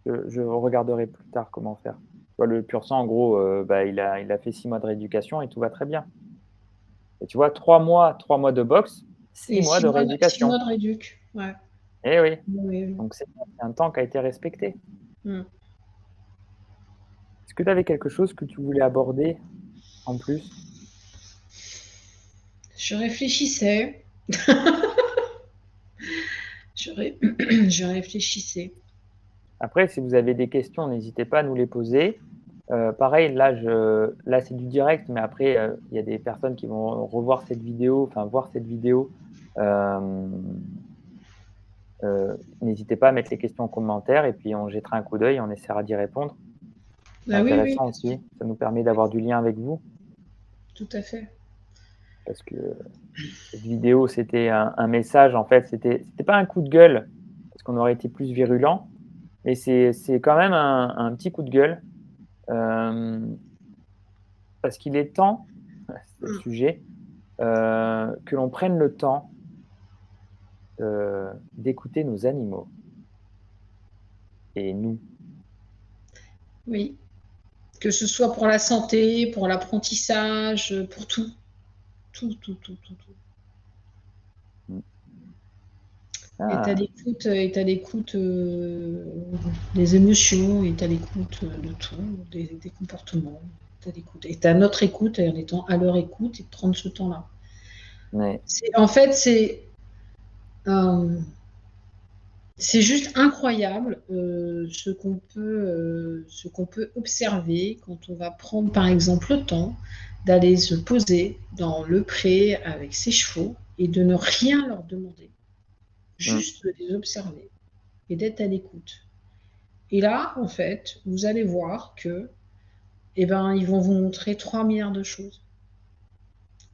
je regarderai plus tard comment faire. Tu vois, le pur sang, en gros, bah, il a fait 6 mois de rééducation et tout va très bien. Et tu vois, 3 mois de boxe, 6 Et mois de six mois rééducation. de réduc. Ouais. Eh oui, Oui, oui. donc c'est un temps qui a été respecté. Mm. Est-ce que tu avais quelque chose que tu voulais aborder en plus? Je réfléchissais. Je réfléchissais. Après, si vous avez des questions, n'hésitez pas à nous les poser. Pareil, là c'est du direct, mais après, il y a des personnes qui vont revoir cette vidéo, enfin voir cette vidéo. Euh, N'hésitez pas à mettre les questions en commentaire et puis on jettera un coup d'œil, on essaiera d'y répondre. C'est Bah oui, oui, intéressant bien sûr. aussi, ça nous permet d'avoir du lien avec vous Tout à fait. parce que cette vidéo, c'était un message, en fait, c'était pas un coup de gueule parce qu'on aurait été plus virulent, mais c'est quand même un petit coup de gueule parce qu'il est temps, c'est le Mm. sujet, que l'on prenne le temps d'écouter nos animaux et nous. Oui. Que ce soit pour la santé, pour l'apprentissage, pour tout. Tout, tout, tout, tout, tout. Ah, Et t'as l'écoute des émotions, et t'as l'écoute de tout, des comportements. T'as l'écoute. Et t'as notre écoute, en étant à leur écoute, et de prendre ce temps-là. mais En fait, euh, c'est juste incroyable ce qu'on peut observer quand on va prendre par exemple le temps d'aller se poser dans le pré avec ses chevaux et de ne rien leur demander, juste de les observer et d'être à l'écoute. Et là, en fait, vous allez voir que, eh ben, ils vont vous montrer 3 milliards de choses.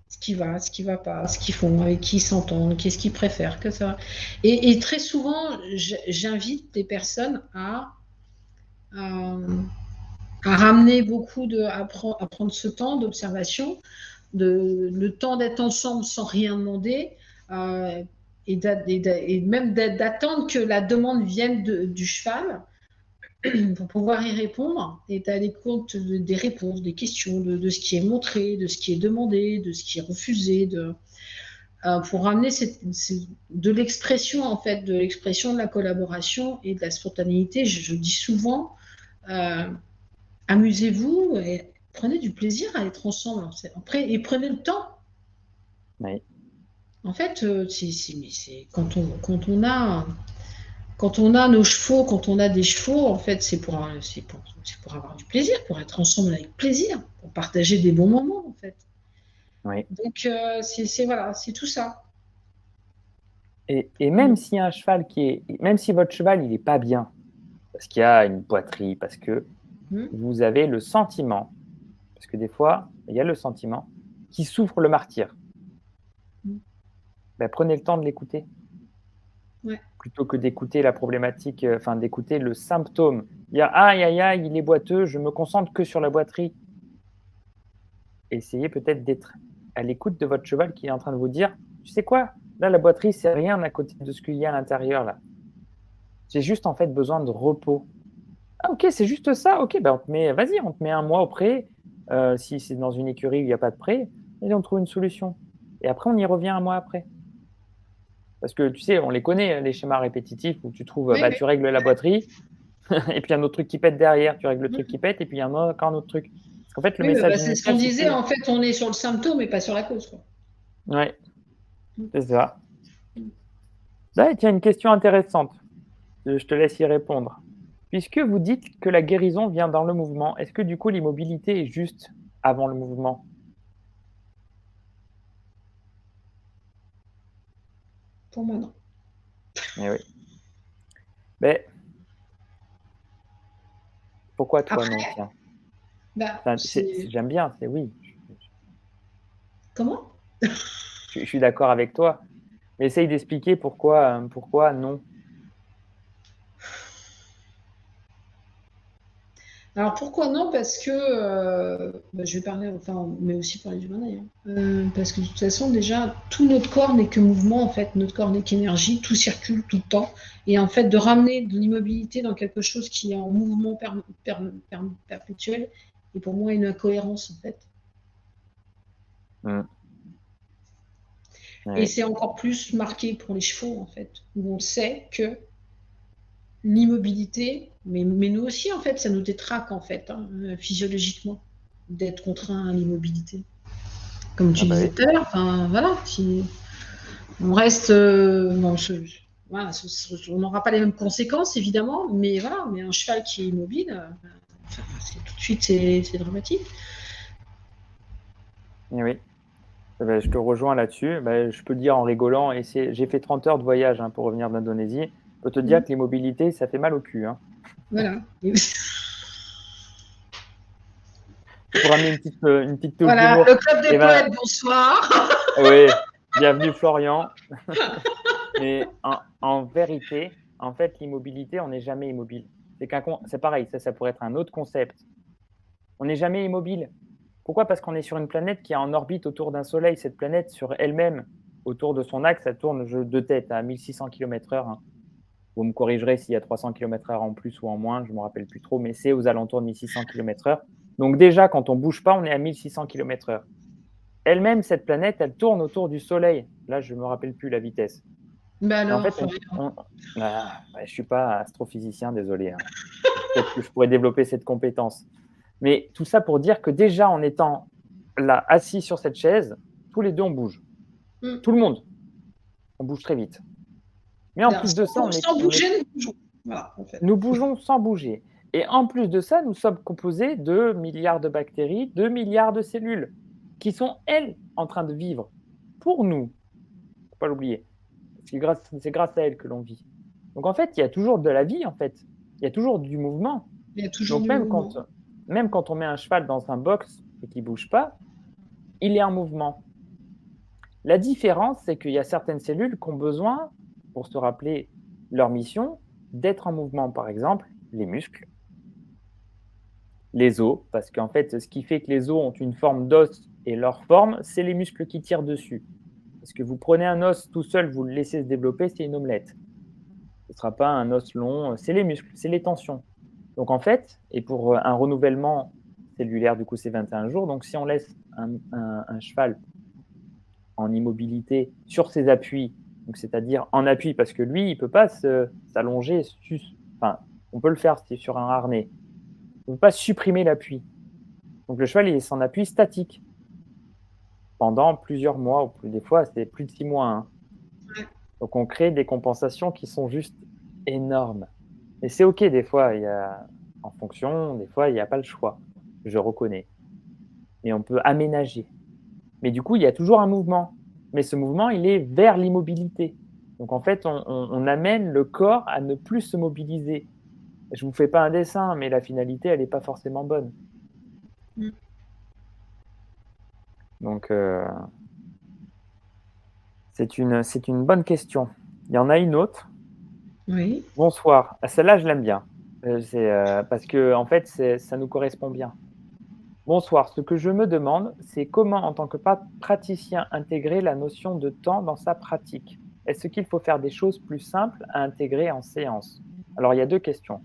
Ce qui va pas, ce qu'ils font, avec qui ils s'entendent, qu'est-ce qu'ils préfèrent, que ça. Et très souvent, j'invite des personnes à, à ramener à prendre ce temps d'observation, le temps d'être ensemble sans rien demander, euh, et même d'attendre que la demande vienne du cheval pour pouvoir y répondre et à l'écoute des réponses, des questions, de ce qui est montré, de ce qui est demandé, de ce qui est refusé, pour ramener de l'expression, en fait, de l'expression de la collaboration et de la spontanéité. Je dis souvent, euh, amusez-vous et prenez du plaisir à être ensemble. Après, et prenez le temps. Oui. En fait, quand on a nos chevaux, quand on a des chevaux, en fait, c'est pour avoir du plaisir, pour être ensemble avec plaisir, pour partager des bons moments, en fait. Oui. Donc, voilà, c'est tout ça. Et même si un cheval même si votre cheval il est pas bien, parce qu'il y a une poitrine, parce que Mm. vous avez le sentiment, parce que des fois il y a le sentiment, qui souffre le martyre. Mm. Ben, prenez le temps de l'écouter. Ouais. Plutôt que d'écouter la problématique, d'écouter le symptôme. Il y a aïe aïe aïe, il est boiteux, je me concentre que sur la boiterie. Essayez peut-être d'être à l'écoute de votre cheval qui est en train de vous dire, tu sais quoi, là la boiterie c'est rien à côté de ce qu'il y a à l'intérieur là. J'ai juste en fait besoin de repos. Ah ok, c'est juste ça, ok, ben vas-y, on te met un mois au pré. Si c'est dans une écurie où il n'y a pas de pré, vas-y, on trouve une solution. Et après on y revient un mois après. Parce que tu sais, on les connaît, les schémas répétitifs où tu trouves, Oui, tu règles la boiterie, et puis un autre truc qui pète derrière, tu règles le oui. truc qui pète, et puis il y a encore un autre truc. Parce qu'en fait, le Oui, message c'est ce qu'on initial, disait. c'était. En fait, on est sur le symptôme et pas sur la cause, quoi. Ouais, c'est ça. Là, tiens, une question intéressante. Je te laisse y répondre. Puisque vous dites que la guérison vient dans le mouvement, est-ce que du coup l'immobilité est juste avant le mouvement? Pour moi, non. Eh oui. Mais pourquoi toi non, Après, tiens? bah, Enfin, j'aime bien, c'est oui. comment? Je suis d'accord avec toi. Mais essaye d'expliquer pourquoi non. Alors pourquoi non? Parce que je vais parler, enfin, mais aussi parler du bien-être. Parce que de toute façon, déjà, tout notre corps n'est que mouvement, en fait. Notre corps n'est qu'énergie, tout circule tout le temps. Et en fait, de ramener de l'immobilité dans quelque chose qui est en mouvement perpétuel, est pour moi une incohérence, en fait. Mm. Et Oui. c'est encore plus marqué pour les chevaux, en fait, où on sait que l'immobilité, mais nous aussi, en fait, ça nous détraque, en fait, hein, physiologiquement, d'être contraint à l'immobilité. Comme Ah tu bah disais oui. tout à l'heure, enfin, voilà, si on reste, voilà, on n'aura pas les mêmes conséquences, évidemment, mais voilà, mais un cheval qui est immobile, tout de suite, c'est dramatique. Eh oui. Eh ben, je te rejoins là-dessus. Ben, je peux dire en rigolant, j'ai fait 30 heures de voyage pour revenir d'Indonésie. Je peux te dire Mmh. que l'immobilité, ça fait mal au cul. Hein. Voilà. C'est pour amener une petite touche Voilà, d'humour. le club Eh des ben, poètes, bonsoir. oui, bienvenue Florian. Mais en vérité, en fait, l'immobilité, on n'est jamais immobile. C'est pareil, ça pourrait être un autre concept. On n'est jamais immobile. Pourquoi? Parce qu'on est sur une planète qui est en orbite autour d'un soleil. Cette planète, sur elle-même, autour de son axe, elle tourne de tête à 1600 km/h. Hein. Vous me corrigerez s'il y a 300 km/h en plus ou en moins, je ne me rappelle plus trop, mais c'est aux alentours de 1600 km/h. Donc déjà, quand on ne bouge pas, on est à 1600 km/h. Elle-même, cette planète, elle tourne autour du Soleil. Là, je ne me rappelle plus la vitesse. Bah Et en alors, fait, Florian. je ne suis pas astrophysicien, désolé. Hein. Peut-être que je pourrais développer cette compétence. Mais tout ça pour dire que déjà, en étant là, assis sur cette chaise, tous les deux, on bouge. Mm. Tout le monde, on bouge très vite. Mais en Alors, plus de ça, sans bouger, nous bougeons. Voilà, en fait. nous bougeons sans bouger. Et en plus de ça, nous sommes composés de milliards de bactéries, de milliards de cellules qui sont, elles, en train de vivre pour nous. Il ne faut pas l'oublier. C'est grâce à elles que l'on vit. Donc en fait, il y a toujours de la vie, en fait. Il y a toujours du mouvement. Il y a toujours Donc du mouvement. même quand on met un cheval dans un box et qu'il ne bouge pas, il est en mouvement. La différence, c'est qu'il y a certaines cellules qui ont besoin, pour se rappeler leur mission, d'être en mouvement. Par exemple, les muscles, les os, parce qu'en fait, ce qui fait que les os ont une forme d'os et leur forme, c'est les muscles qui tirent dessus. Parce que vous prenez un os tout seul, vous le laissez se développer, c'est une omelette. Ce ne sera pas un os long, c'est les muscles, c'est les tensions. Donc en fait, et pour un renouvellement cellulaire, du coup, c'est 21 jours. Donc si on laisse un cheval en immobilité sur ses appuis, donc c'est-à-dire en appui, parce que lui, il ne peut pas s'allonger, enfin, on peut le faire sur un harnais. On ne peut pas supprimer l'appui. Donc le cheval, il est en appui statique pendant plusieurs mois, ou des fois, c'est plus de 6 mois. Hein. Donc on crée des compensations qui sont juste énormes. Et c'est OK, des fois, en fonction, des fois, il n'y a pas le choix. Je reconnais. Mais on peut aménager. Mais du coup, il y a toujours un mouvement. Mais ce mouvement, il est vers l'immobilité. Donc en fait, on amène le corps à ne plus se mobiliser. Je ne vous fais pas un dessin, mais la finalité, elle n'est pas forcément bonne. Donc, c'est une bonne question. Il y en a une autre. Oui. Bonsoir. Celle-là, je l'aime bien. Parce que en fait, ça nous correspond bien. Bonsoir. Ce que je me demande, c'est comment, en tant que praticien, intégrer la notion de temps dans sa pratique. Est-ce qu'il faut faire des choses plus simples à intégrer en séance? Alors, il y a 2 questions.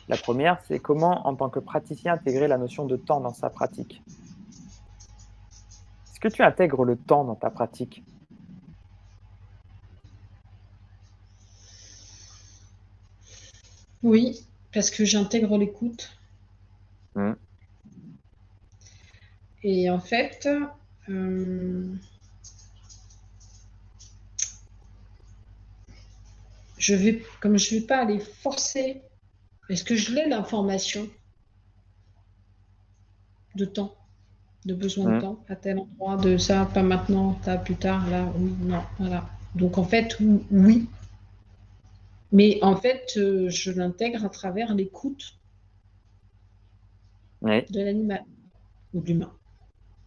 La première, c'est comment, en tant que praticien, intégrer la notion de temps dans sa pratique? Est-ce que tu intègres le temps dans ta pratique? Oui, parce que j'intègre l'écoute. Mmh. Et en fait, comme je vais pas aller forcer, est-ce que je l'ai l'information de temps, de besoin de temps, à tel endroit, de ça, pas maintenant, ça, plus tard, là, oui, non, voilà. Donc en fait, oui. Mais en fait, je l'intègre à travers l'écoute Oui, de l'animal ou de l'humain.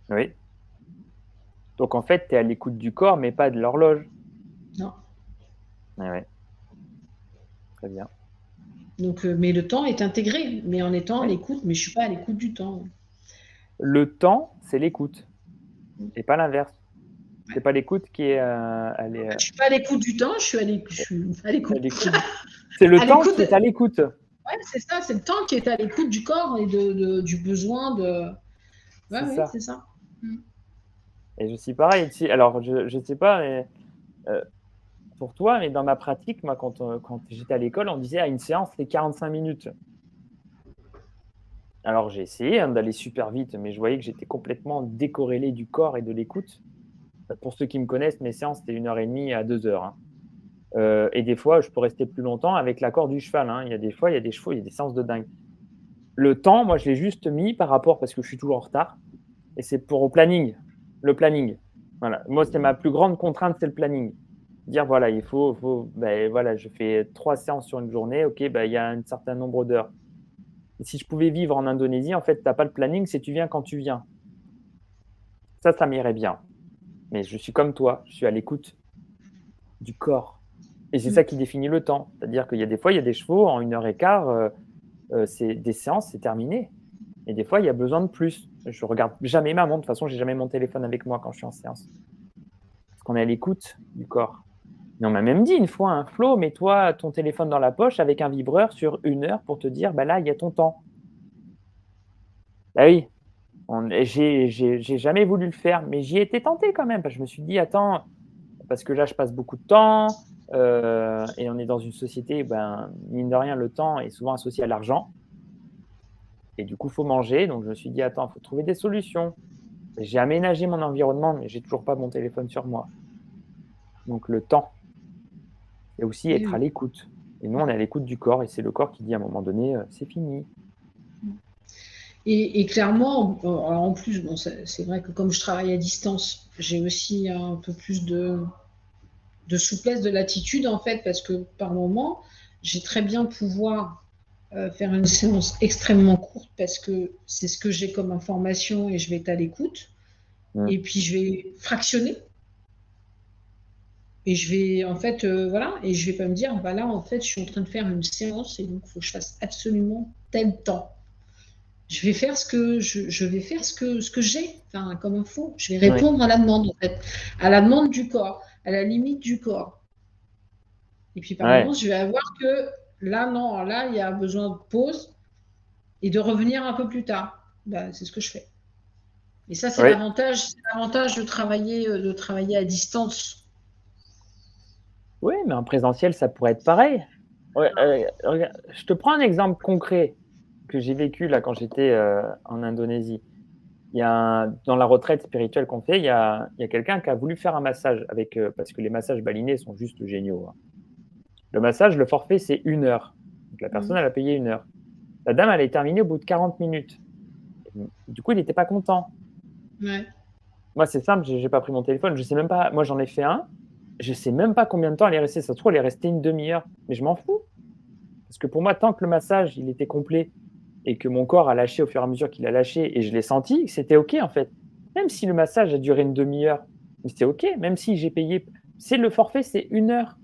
oui. Donc en fait, tu es à l'écoute du corps, mais pas de l'horloge. Non. Oui, oui. Très bien. Donc, mais le temps est intégré, mais en étant à Oui. l'écoute, mais je suis pas à l'écoute du temps. Le temps, c'est l'écoute, et pas l'inverse. C'est pas l'écoute qui est, Je suis pas à l'écoute du temps, je suis à l'écoute. C'est le À temps l'écoute. qui est à l'écoute. Ouais, c'est ça, c'est le temps qui est à l'écoute du corps et du besoin de. Ouais, C'est ouais, ça. c'est ça. Et je suis pareil. Alors, je sais pas, mais, pour toi, mais dans ma pratique, moi, quand j'étais à l'école, on disait: «Ah, une séance, c'est 45 minutes». Alors j'ai essayé, hein, d'aller super vite, mais je voyais que j'étais complètement décorrélé du corps et de l'écoute. Pour ceux qui me connaissent, mes séances, c'était 1 heure et demie à 2 heures, hein. Et des fois, je peux rester plus longtemps avec l'accord du cheval, hein. Il y a des fois, il y a des chevaux, il y a des séances de dingue. Le temps, moi, je l'ai juste mis par rapport parce que je suis toujours en retard et c'est pour au planning, le planning. Voilà. Moi, c'est ma plus grande contrainte, c'est le planning. Dire voilà, il faut voilà, je fais 3 séances sur une journée, OK, il y a un certain nombre d'heures. Et si je pouvais vivre en Indonésie, en fait, tu as pas le planning, c'est tu viens quand tu viens. Ça m'irait bien. Mais je suis comme toi, je suis à l'écoute du corps et c'est ça qui définit le temps. C'est-à-dire qu'il y a des fois, il y a des chevaux en 1 heure et quart, c'est des séances, c'est terminé. Et des fois, il y a besoin de plus. Je regarde jamais ma montre. De toute façon, j'ai jamais mon téléphone avec moi quand je suis en séance. Parce qu'on est à l'écoute du corps. Mais on m'a même dit une fois, hein, Flo, mets-toi ton téléphone dans la poche avec un vibreur sur 1 heure pour te dire, bah là, il y a ton temps. Bah oui, j'ai jamais voulu le faire, mais j'y étais tenté quand même. Parce que je me suis dit, attends, parce que là, je passe beaucoup de temps et on est dans une société, ben, mine de rien, le temps est souvent associé à l'argent. Et du coup, il faut manger. Donc, je me suis dit, attends, il faut trouver des solutions. J'ai aménagé mon environnement, mais j'ai toujours pas mon téléphone sur moi. Donc, le temps, c'est aussi Et être à oui. l'écoute. Et nous, on est à l'écoute du corps et c'est le corps qui dit à un moment donné, c'est fini. Et clairement, alors en plus, bon, c'est vrai que comme je travaille à distance, j'ai aussi un peu plus de souplesse, de latitude en fait, parce que par moment, j'ai très bien pouvoir faire une séance extrêmement courte parce que c'est ce que j'ai comme information et je vais être à l'écoute. Mm. Et puis je vais fractionner et je vais en fait, voilà, et je vais pas me dire, bah là en fait, je suis en train de faire une séance et donc il faut que je fasse absolument tel temps. Je vais faire je vais faire ce que j'ai, enfin, comme info. Je vais Oui, répondre à la demande, en fait, à la demande du corps, à la limite du corps. Et puis par moment, ouais, je vais avoir que là, non, là, il y a besoin de pause et de revenir un peu plus tard. Ben, c'est ce que je fais. Et ça, oui. c'est l'avantage de travailler à distance. Oui, mais en présentiel, ça pourrait être pareil. Ouais, regarde, je te prends un exemple concret que j'ai vécu là quand j'étais, en Indonésie. Il y a dans la retraite spirituelle qu'on fait, il y a quelqu'un qui a voulu faire un massage avec, parce que les massages balinais sont juste géniaux, hein. Le massage, le forfait, c'est 1 heure. Donc la personne, Mhm. elle a payé 1 heure. La dame, elle est terminée au bout de 40 minutes. Du coup, il n'était pas content. Ouais. Moi, c'est simple, j'ai pas pris mon téléphone. Je sais même pas. Moi, j'en ai fait un. Je sais même pas combien de temps elle est restée. Ça se trouve, elle est restée une demi-heure. Mais je m'en fous. Parce que pour moi, tant que le massage, il était complet et que mon corps a lâché au fur et à mesure qu'il a lâché et je l'ai senti, c'était OK en fait. Même si le massage a duré une demi-heure, mais c'était OK. Même si j'ai payé, c'est le forfait, c'est 1 heure.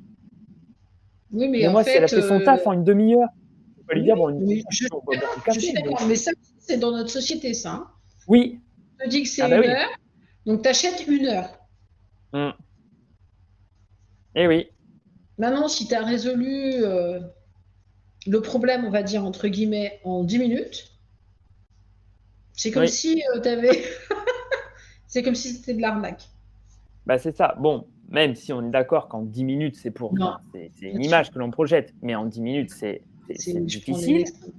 Oui, mais Mais en moi, si elle a fait, fait son taf en une demi-heure, je peux pas lui oui, dire, bon, une oui, demi-heure, on va boire un je suis café. Mais d'accord. Mais ça, c'est dans notre société, ça, hein. oui, On te dit que ah c'est bah une oui. heure, donc tu achètes 1 heure. Mm. Et oui, Maintenant, si tu as résolu le problème, on va dire, entre guillemets, en 10 minutes, c'est comme oui. si t'avais... c'est comme si c'était de l'arnaque. Bah c'est ça. Bon, même si on est d'accord qu'en 10 minutes, c'est pour, Non, enfin, c'est bien une sûr. image que l'on projette, mais en 10 minutes, c'est Je prends les difficile. extrêmes.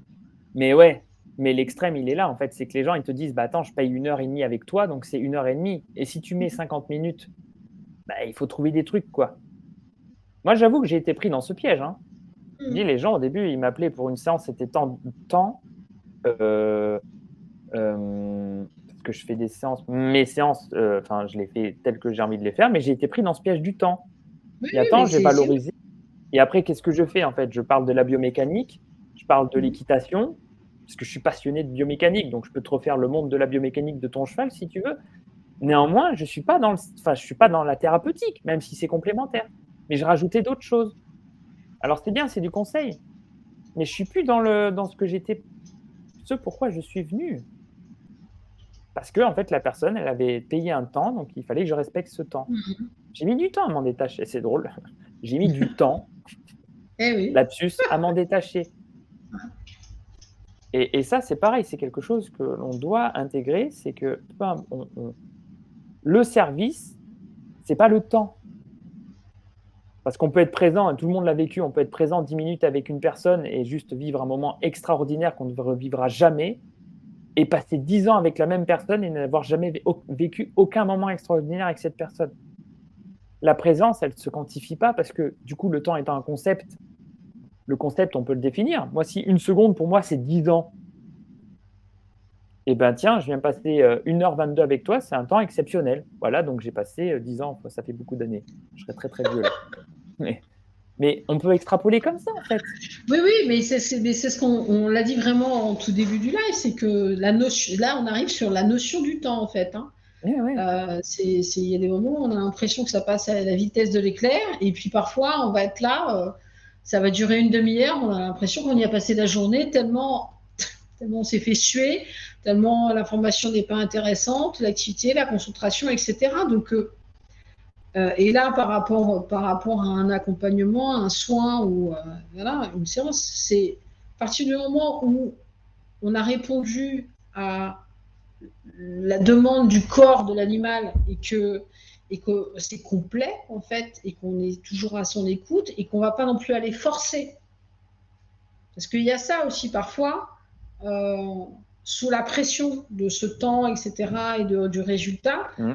Mais ouais, mais l'extrême, il est là, en fait. C'est que les gens, ils te disent, bah attends, je paye 1 heure et demie avec toi, donc c'est 1 heure et demie. Et si tu mets 50 minutes, bah il faut trouver des trucs, quoi. Moi, j'avoue que j'ai été pris dans ce piège, hein. Je dis, Mhm. les gens, au début, ils m'appelaient pour une séance, c'était tant, euh, parce que je fais des séances, mes séances, enfin, je les fais telles que j'ai envie de les faire, mais j'ai été pris dans ce piège du temps. Oui, Il y a oui, mais temps, j'ai c'est... valorisé. Et après, qu'est-ce que je fais en fait? Je parle de la biomécanique, je parle de Mhm. l'équitation, parce que je suis passionné de biomécanique, donc je peux te refaire le monde de la biomécanique de ton cheval si tu veux. Néanmoins, je suis pas dans enfin, je suis pas dans la thérapeutique, même si c'est complémentaire. Mais je rajoutais d'autres choses. Alors c'est bien, c'est du conseil, mais je suis plus dans ce que j'étais, ce pourquoi je suis venu. Parce que en fait, la personne, elle avait payé un temps, donc il fallait que je respecte ce temps. Mhm. J'ai mis du temps à m'en détacher, c'est drôle. J'ai mis du temps, Eh oui. lapsus, à m'en détacher. Et ça, c'est pareil, c'est quelque chose que l'on doit intégrer, c'est que peu im on le service, c'est pas le temps. Parce qu'on peut être présent, et tout le monde l'a vécu, on peut être présent 10 minutes avec une personne et juste vivre un moment extraordinaire qu'on ne revivra jamais et passer 10 ans avec la même personne et n'avoir jamais vécu aucun moment extraordinaire avec cette personne. La présence, elle ne se quantifie pas parce que du coup, le temps étant un concept, le concept, on peut le définir. Moi, si 1 seconde pour moi, c'est 10 ans. Eh ben tiens, je viens passer 1 h 22 avec toi, c'est un temps exceptionnel. Voilà, donc j'ai passé 10 ans, ça fait beaucoup d'années. Je serais très très vieux là. Mais, mais on peut extrapoler comme ça en fait. Oui, oui, mais c'est ce qu'on on l'a dit vraiment en tout début du live, c'est que la notion, là, on arrive sur la notion du temps, en fait, hein. Ouais, ouais. Il y a des moments où on a l'impression que ça passe à la vitesse de l'éclair, et puis parfois, on va être là, ça va durer une demi-heure, on a l'impression qu'on y a passé la journée, tellement on s'est fait suer, tellement l'information n'est pas intéressante, l'activité, la concentration, etc. Donc, et là, par rapport à un accompagnement, un soin ou voilà, une séance, c'est à partir du moment où on a répondu à la demande du corps de l'animal et que c'est complet en fait et qu'on est toujours à son écoute et qu'on ne va pas non plus aller forcer. Parce qu'il y a ça aussi parfois, euh, sous la pression de ce temps, etc., du résultat, Mmh.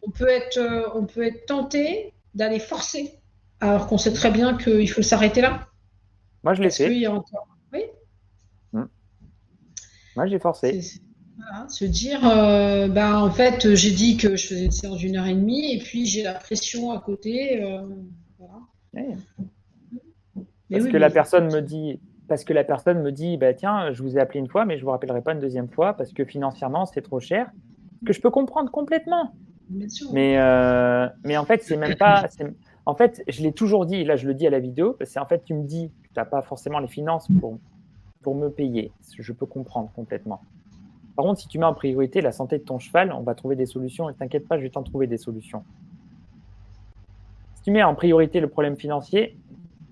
on peut être tenté d'aller forcer, alors qu'on sait très bien qu'il faut s'arrêter là. Moi je l'ai Parce qu'il fait. y a encore. Oui, Mmh. Moi j'ai forcé. voilà, se dire, ben, en fait, j'ai dit que je faisais une séance d'1 heure et demie, et puis j'ai la pression à côté. Voilà. Ouais. Mais Parce oui, que la mais personne me dit, parce que la personne me dit, bah tiens, je vous ai appelé une fois, mais je vous rappellerai pas une deuxième fois parce que financièrement c'est trop cher. Que je peux comprendre complètement. bien sûr. Mais en fait, c'est même pas. En fait, je l'ai toujours dit, là je le dis à la vidéo, c'est en fait, tu me dis que tu n'as pas forcément les finances pour me payer. Je peux comprendre complètement. Par contre, si tu mets en priorité la santé de ton cheval, on va trouver des solutions et t'inquiète pas, je vais t'en trouver des solutions. Si tu mets en priorité le problème financier,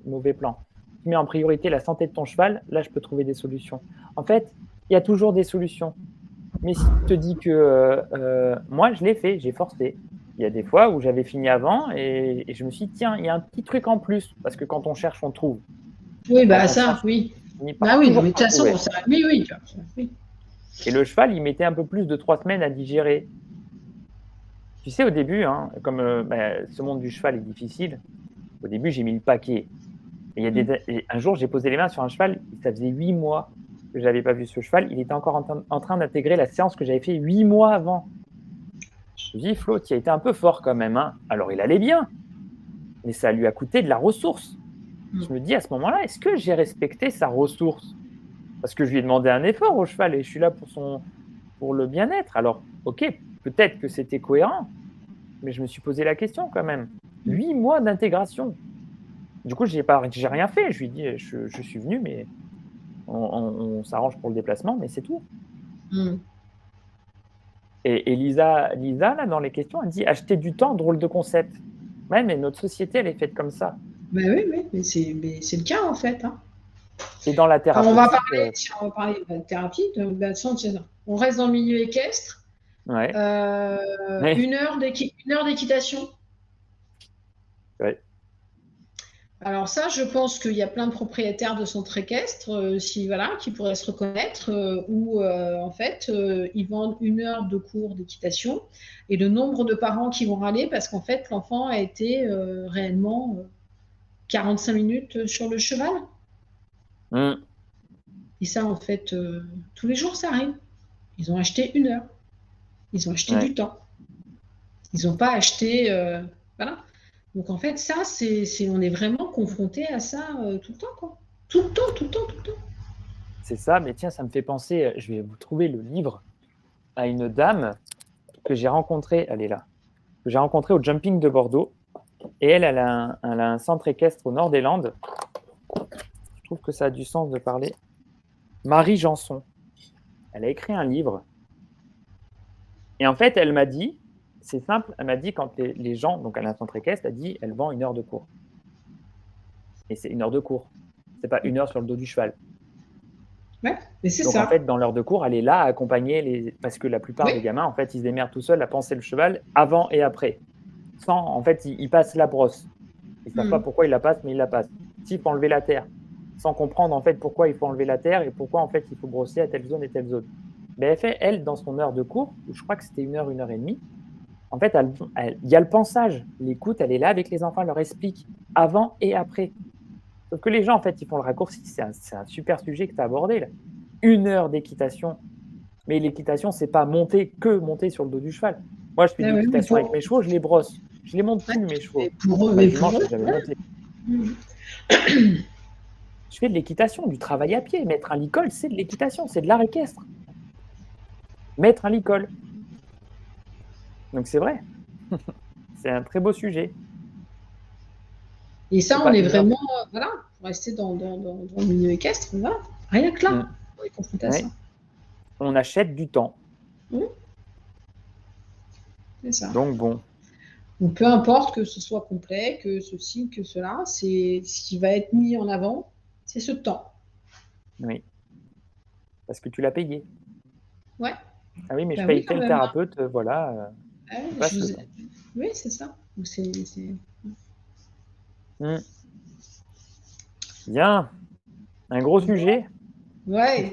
mauvais plan. Si tu mets en priorité la santé de ton cheval, là, je peux trouver des solutions. En fait, il y a toujours des solutions. Mais si tu te dis que moi, je l'ai fait, j'ai forcé. Il y a des fois où j'avais fini avant et je me suis dit, tiens, il y a un petit truc en plus. Parce que quand on cherche, on trouve. Oui, Quand bah on ça, cherche, oui. on finit Bah par oui, non, toujours mais de par toute façon, trouver. ça, oui, oui, oui. Et le cheval, il mettait un peu plus de 3 semaines à digérer. Tu sais, au début, hein, comme ce monde du cheval est difficile, au début, j'ai mis le paquet. Et et un jour, j'ai posé les mains sur un cheval, ça faisait 8 mois que je n'avais pas vu ce cheval. Il était encore en train d'intégrer la séance que j'avais fait 8 mois avant. Je me dis, Flo, tu as été un peu fort quand même. Hein. Alors, il allait bien, mais ça lui a coûté de la ressource. Je me dis à ce moment-là, est-ce que j'ai respecté sa ressource? Parce que je lui ai demandé un effort au cheval et je suis là pour le bien-être. Alors, ok, peut-être que c'était cohérent, mais je me suis posé la question quand même. 8 mois d'intégration. Du coup, j'ai rien fait. Je lui ai dit, je suis venu, mais on s'arrange pour le déplacement, mais c'est tout. Mm. Et Lisa, là, dans les questions, elle dit acheter du temps, drôle de concept. Ouais, mais notre société, elle est faite comme ça. Bah oui, oui, mais c'est le cas en fait. Hein. Et dans la Alors, on va thérapeutique, parler, tiens, on va parler de thérapie. On reste dans le milieu équestre. ouais, ouais, 1 heure d'équitation. ouais. Alors ça, je pense qu'il y a plein de propriétaires de centres équestres, voilà, qui pourraient se reconnaître, où en fait, ils vendent 1 heure de cours d'équitation et le nombre de parents qui vont râler parce qu'en fait, l'enfant a été réellement 45 minutes sur le cheval. Mm. Et ça, en fait, tous les jours, ça arrive. Ils ont acheté 1 heure. Ils ont acheté Ouais. du temps. Ils n'ont pas acheté... voilà. Donc en fait, ça, on est vraiment confronté à ça tout le temps, quoi. Tout le temps, tout le temps, tout le temps. C'est ça, mais tiens, ça me fait penser, je vais vous trouver le livre, à une dame que j'ai rencontrée, elle est là, que j'ai rencontrée au Jumping de Bordeaux. Et elle a un centre équestre au nord des Landes. Je trouve que ça a du sens de parler. Marie Janson. Elle a écrit un livre. Et en fait, elle m'a dit, c'est simple, elle m'a dit quand les gens, donc elle a un centre équestre, elle dit, elle vend 1 heure de cours. Et c'est 1 heure de cours. C'est pas 1 heure sur le dos du cheval. Ouais, mais c'est Donc en ça. fait, dans l'heure de cours, elle est là à accompagner parce que la plupart Oui. des gamins, en fait, ils se démerdent tout seuls à penser le cheval avant et après. En fait, ils passent la brosse. Ils ne savent pas pourquoi ils la passent, mais ils la passent. S'il faut enlever la terre, sans comprendre en fait pourquoi il faut enlever la terre et pourquoi en fait il faut brosser à telle zone et telle zone. Mais elle, dans son heure de cours, je crois que c'était 1 heure, 1 heure et demie, en fait, il y a le pensage. L'écoute, elle est là avec les enfants, elle leur explique avant et après. Sauf que les gens, en fait, ils font le raccourci. C'est un super sujet que tu as abordé là. 1 heure d'équitation. Mais l'équitation, c'est pas monter sur le dos du cheval. Moi, je fais de Ah ouais, l'équitation avec mes chevaux, je les brosse. Je les monte plus, mes chevaux. pour eux, Bah, dimanche, je jamais ouais. monté. Je fais de l'équitation, du travail à pied. Mettre un licol, c'est de l'équitation, c'est de l'art équestre. Mettre un licol. Donc c'est vrai. C'est un très beau sujet. Et ça, C'est on pas est 1 heure. vraiment, voilà, pour rester dans le milieu équestre, voilà. Rien que là, on est confronté à Ouais. ça. On achète du temps. C'est ça. Donc bon. Donc peu importe que ce soit complet, que ceci, que cela, c'est ce qui va être mis en avant, c'est ce temps. Oui. Parce que tu l'as payé. Ouais. Ah oui, mais je Ben paye oui, quand tel même. thérapeute, voilà. Ah ouais, Passe le temps. Oui, c'est ça. Donc, Bien. Un gros sujet. Ouais.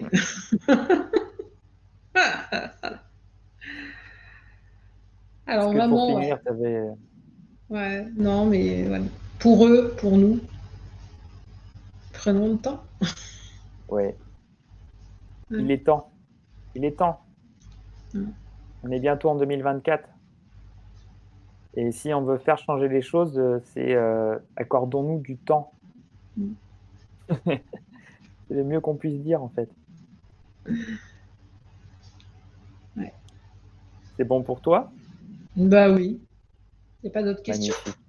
Est-ce Alors que pour vraiment, finir, ouais. tu avais. Ouais. Non, mais ouais. Pour eux, pour nous, prenons le temps. Ouais. Ouais. Il est temps. Il est temps. Ouais. On est bientôt en 2024. Et si on veut faire changer les choses, c'est accordons-nous du temps. Mm. C'est le mieux qu'on puisse dire, en fait. Ouais. C'est bon pour toi? Bah oui. Il n'y a pas d'autres questions. Magnifique.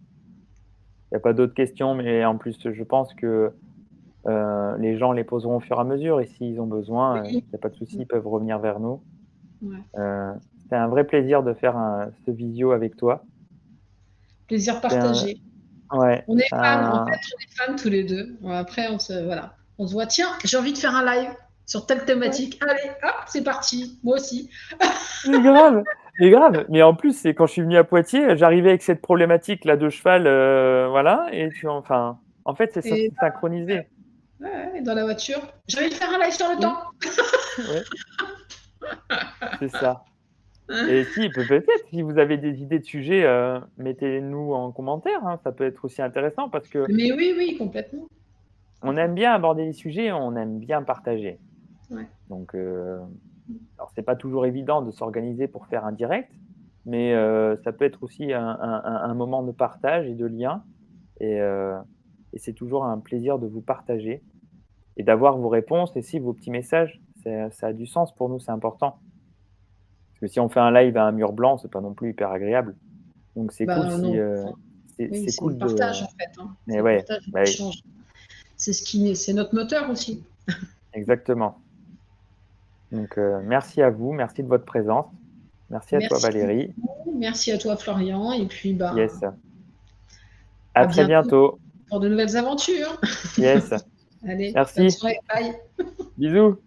Il n'y a pas d'autres questions, mais en plus, je pense que Les gens les poseront au fur et à mesure et s'ils ont besoin, il Oui. n'y a pas de souci, ils peuvent revenir vers nous. Ouais. C'était un vrai plaisir de faire ce visio avec toi. Plaisir C'est partagé. ouais, On est c'est fans, en fait, on est fans tous les deux. Bon, après, voilà. On se voit, tiens, j'ai envie de faire un live sur telle ouais, thématique. Allez, hop, c'est parti. Moi aussi. mais grave, mais grave. Mais en plus, c'est quand je suis venu à Poitiers, j'arrivais avec cette problématique là de cheval, voilà, et en fait, c'est Et synchronisé. ouais, dans la voiture. J'ai envie de faire un live sur le Oui, temps. ouais, c'est ça. Et si, peut-être, si vous avez des idées de sujets, mettez-nous en commentaire, hein, ça peut être aussi intéressant parce que Mais oui, oui, complètement. on aime bien aborder les sujets, on aime bien partager. Ouais. Donc, alors c'est pas toujours évident de s'organiser pour faire un direct, mais ça peut être aussi un moment de partage et de lien et heu et c'est toujours un plaisir de vous partager et d'avoir vos réponses et si vos petits messages. Ça a du sens pour nous, c'est important. Parce que si on fait un live à un mur blanc, c'est pas non plus hyper agréable. Donc c'est cool Bah si, non. Enfin, oui, c'est c'est le cool de partage en fait, hein. mais C'est le ouais, partage, bah oui, l'échange. C'est notre moteur aussi. exactement. Donc merci à vous, merci de votre présence. Merci à toi Merci Valérie. beaucoup. Merci à toi, Florian. Et puis, bah, Yes. À à très bientôt bientôt. pour de nouvelles aventures. Yes. Allez, bonne Merci. soirée. Bye. Bisous.